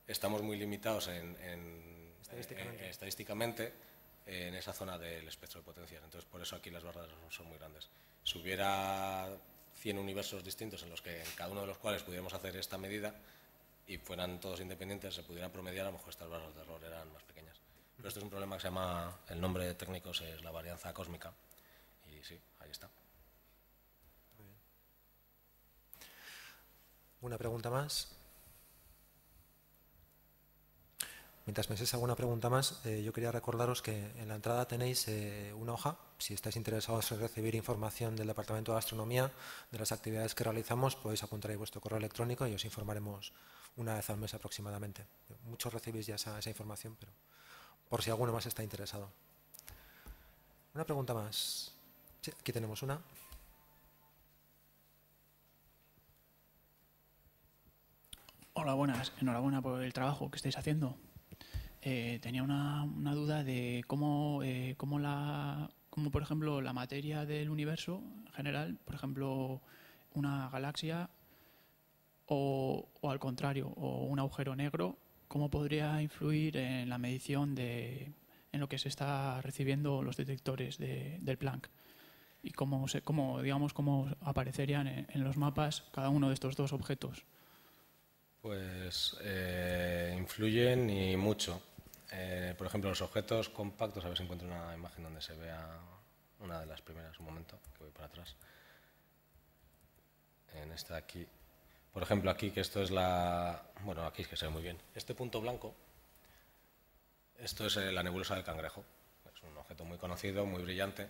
estamos muy limitados estadísticamente en esa zona del espectro de potencias. Entonces, por eso aquí las barras son muy grandes. Si hubiera 100 universos distintos en cada uno de los cuales pudiéramos hacer esta medida y fueran todos independientes, se pudieran promediar, a lo mejor estas barras de error eran más pequeñas. Pero esto es un problema que se llama, el nombre técnico es la varianza cósmica. Y sí, ahí está. Muy bien. ¿Una pregunta más? Mientras penséis alguna pregunta más, yo quería recordaros que en la entrada tenéis una hoja. Si estáis interesados en recibir información del Departamento de Astronomía, de las actividades que realizamos, podéis apuntar ahí vuestro correo electrónico y os informaremos una vez al mes aproximadamente. Muchos recibís ya esa información, pero por si alguno más está interesado. ¿Una pregunta más? Sí, aquí tenemos una. Hola, buenas. Enhorabuena por el trabajo que estáis haciendo. Tenía una duda de cómo, por ejemplo, la materia del universo en general, por ejemplo, una galaxia o al contrario, o un agujero negro, cómo podría influir en la medición en lo que se está recibiendo los detectores del Planck, y cómo aparecerían en los mapas cada uno de estos dos objetos. Pues influyen y mucho. Por ejemplo, los objetos compactos, a ver si encuentro una imagen donde se vea una de las primeras, un momento, que voy para atrás. En esta aquí, por ejemplo, aquí, que esto es bueno, aquí es que se ve muy bien. Este punto blanco, esto es la nebulosa del Cangrejo. Es un objeto muy conocido, muy brillante,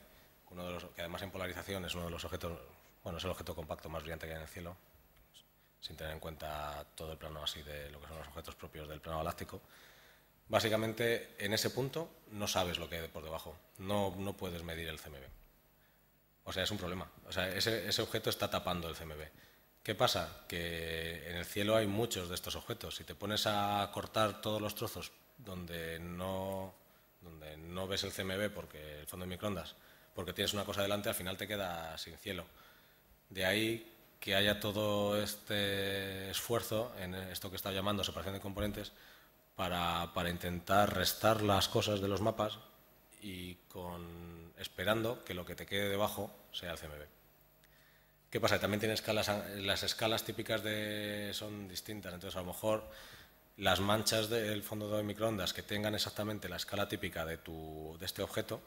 que además en polarización es uno de los objetos, bueno, es el objeto compacto más brillante que hay en el cielo, sin tener en cuenta todo el plano así de lo que son los objetos propios del plano galáctico. Básicamente, en ese punto no sabes lo que hay por debajo, no puedes medir el CMB. O sea, es un problema. O sea, ese objeto está tapando el CMB. ¿Qué pasa? Que en el cielo hay muchos de estos objetos. Si te pones a cortar todos los trozos donde no ves el CMB, porque el fondo de microondas, porque tienes una cosa delante, al final te quedas sin cielo. De ahí que haya todo este esfuerzo en esto que está llamando separación de componentes para intentar restar las cosas de los mapas y esperando que lo que te quede debajo sea el CMB. ¿Qué pasa? También tiene escalas, las escalas típicas son distintas, entonces a lo mejor las manchas del fondo de microondas que tengan exactamente la escala típica de este objeto,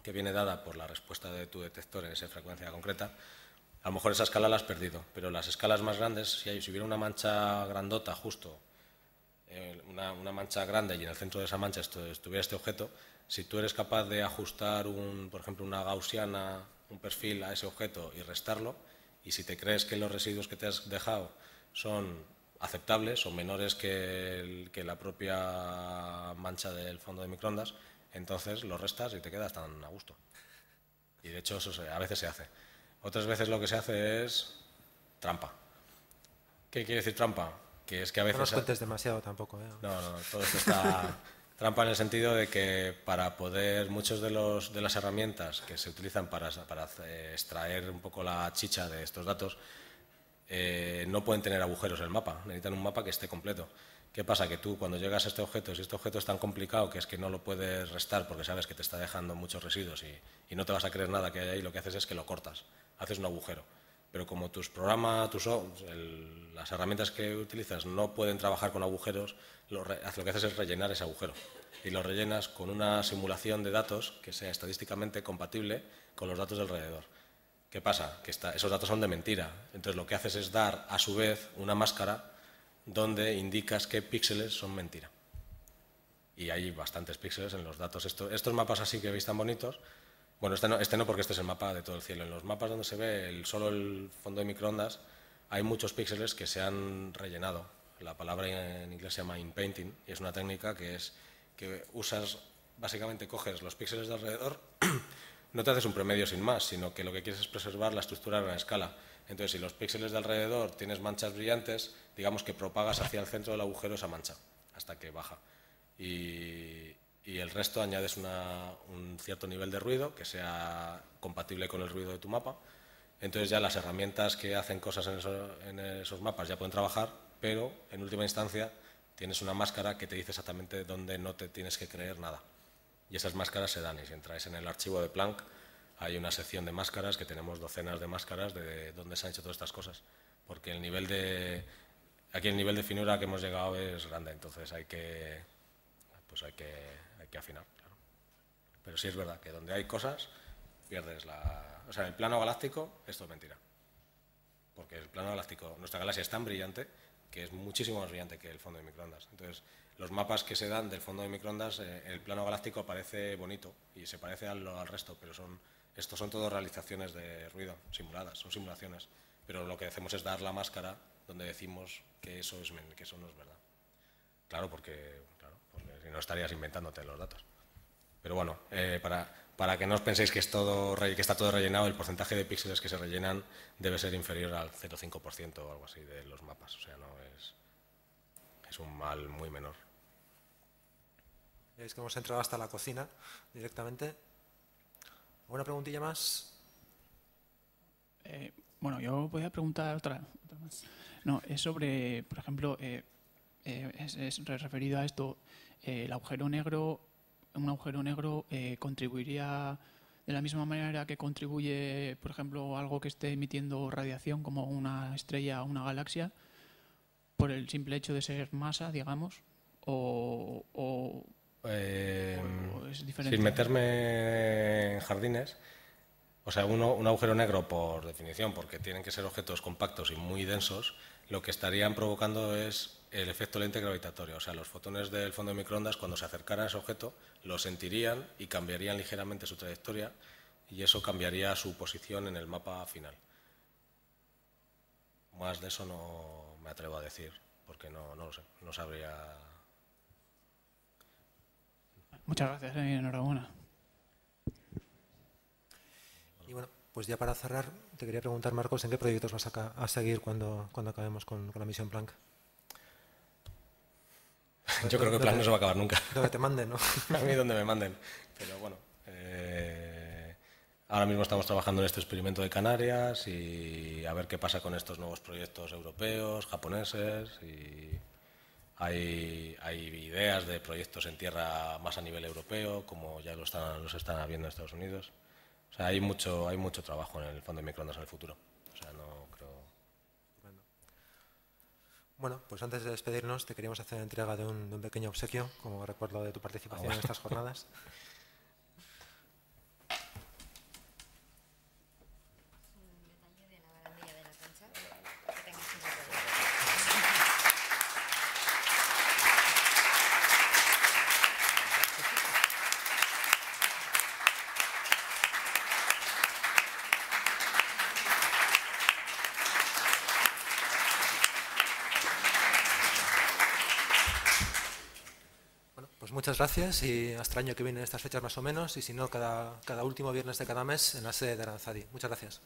que viene dada por la respuesta de tu detector en esa frecuencia concreta, a lo mejor esa escala la has perdido, pero las escalas más grandes, si hubiera una mancha grandota justo, una mancha grande, y en el centro de esa mancha estuviera este objeto, si tú eres capaz de ajustar, por ejemplo, una gaussiana, un perfil a ese objeto y restarlo, y si te crees que los residuos que te has dejado son aceptables o menores que la propia mancha del fondo de microondas, entonces lo restas y te quedas tan a gusto. Y de hecho eso a veces se hace. Otras veces lo que se hace es trampa. ¿Qué quiere decir trampa? Que es que a veces... No nos cuentes demasiado tampoco. No, todo esto está... Trampa en el sentido de que para poder, muchas de las herramientas que se utilizan para extraer un poco la chicha de estos datos, no pueden tener agujeros en el mapa, necesitan un mapa que esté completo. ¿Qué pasa? Que tú cuando llegas a este objeto, si este objeto es tan complicado que es que no lo puedes restar porque sabes que te está dejando muchos residuos y no te vas a creer nada que hay ahí, lo que haces es que lo cortas, haces un agujero. Pero como tus programas, las herramientas que utilizas no pueden trabajar con agujeros, lo que haces es rellenar ese agujero. Y lo rellenas con una simulación de datos que sea estadísticamente compatible con los datos del alrededor. ¿Qué pasa? Que esos datos son de mentira. Entonces lo que haces es dar, a su vez, una máscara donde indicas qué píxeles son mentira. Y hay bastantes píxeles en los datos. Estos mapas así que veis tan bonitos, bueno, este no porque este es el mapa de todo el cielo. En los mapas donde se ve solo el fondo de microondas hay muchos píxeles que se han rellenado. La palabra en inglés se llama inpainting y es una técnica que usas, básicamente coges los píxeles de alrededor, no te haces un promedio sin más, sino que lo que quieres es preservar la estructura a gran escala. Entonces, si los píxeles de alrededor tienes manchas brillantes, digamos que propagas hacia el centro del agujero esa mancha, hasta que baja. Y el resto añades un cierto nivel de ruido que sea compatible con el ruido de tu mapa. Entonces ya las herramientas que hacen cosas en esos mapas ya pueden trabajar, pero en última instancia tienes una máscara que te dice exactamente dónde no te tienes que creer nada. Y esas máscaras se dan, y si entráis en el archivo de Planck hay una sección de máscaras que tenemos docenas de máscaras de dónde se han hecho todas estas cosas. Porque aquí el nivel de finura que hemos llegado es grande, entonces hay que afinar, claro. Pero sí es verdad que donde hay cosas pierdes o sea, en el plano galáctico esto es mentira. Porque el plano galáctico, nuestra galaxia es tan brillante que es muchísimo más brillante que el fondo de microondas. Entonces, los mapas que se dan del fondo de microondas, el plano galáctico parece bonito y se parece al resto, pero estos son todo realizaciones de ruido simuladas, son simulaciones. Pero lo que hacemos es dar la máscara donde decimos que eso no es verdad. Claro, porque si no estarías inventándote los datos. Pero bueno, para que no os penséis que está todo rellenado, el porcentaje de píxeles que se rellenan debe ser inferior al 0,5% o algo así de los mapas. O sea, no es un mal muy menor. Es que hemos entrado hasta la cocina directamente. ¿Alguna preguntilla más? Bueno, yo podía preguntar otra más. No, es sobre, por ejemplo, es referido a esto, un agujero negro contribuiría de la misma manera que contribuye, por ejemplo, algo que esté emitiendo radiación como una estrella o una galaxia, por el simple hecho de ser masa, digamos, o es diferente. Sin meterme en jardines, o sea, un agujero negro, por definición, porque tienen que ser objetos compactos y muy densos, lo que estarían provocando es el efecto lente gravitatorio. O sea, los fotones del fondo de microondas, cuando se acercaran a ese objeto, lo sentirían y cambiarían ligeramente su trayectoria y eso cambiaría su posición en el mapa final. Más de eso no me atrevo a decir, porque no lo sé, no sabría. Muchas gracias, enhorabuena. Y bueno, pues ya para cerrar, te quería preguntar, Marcos, ¿en qué proyectos vas a seguir cuando acabemos con la misión Planck? Yo creo que Planck no se va a acabar nunca. Donde te manden, ¿no? A mí donde me manden. Pero bueno, ahora mismo estamos trabajando en este experimento de Canarias y a ver qué pasa con estos nuevos proyectos europeos, japoneses, y hay ideas de proyectos en tierra más a nivel europeo, como ya los están habiendo en Estados Unidos. O sea, hay mucho trabajo en el fondo de microondas en el futuro. O sea, no creo. Bueno, pues antes de despedirnos te queríamos hacer entrega de un pequeño obsequio como recuerdo de tu participación en estas jornadas. Muchas muchas gracias y hasta el año que viene en estas fechas más o menos, y si no, cada último viernes de cada mes en la sede de Aranzadi. Muchas gracias.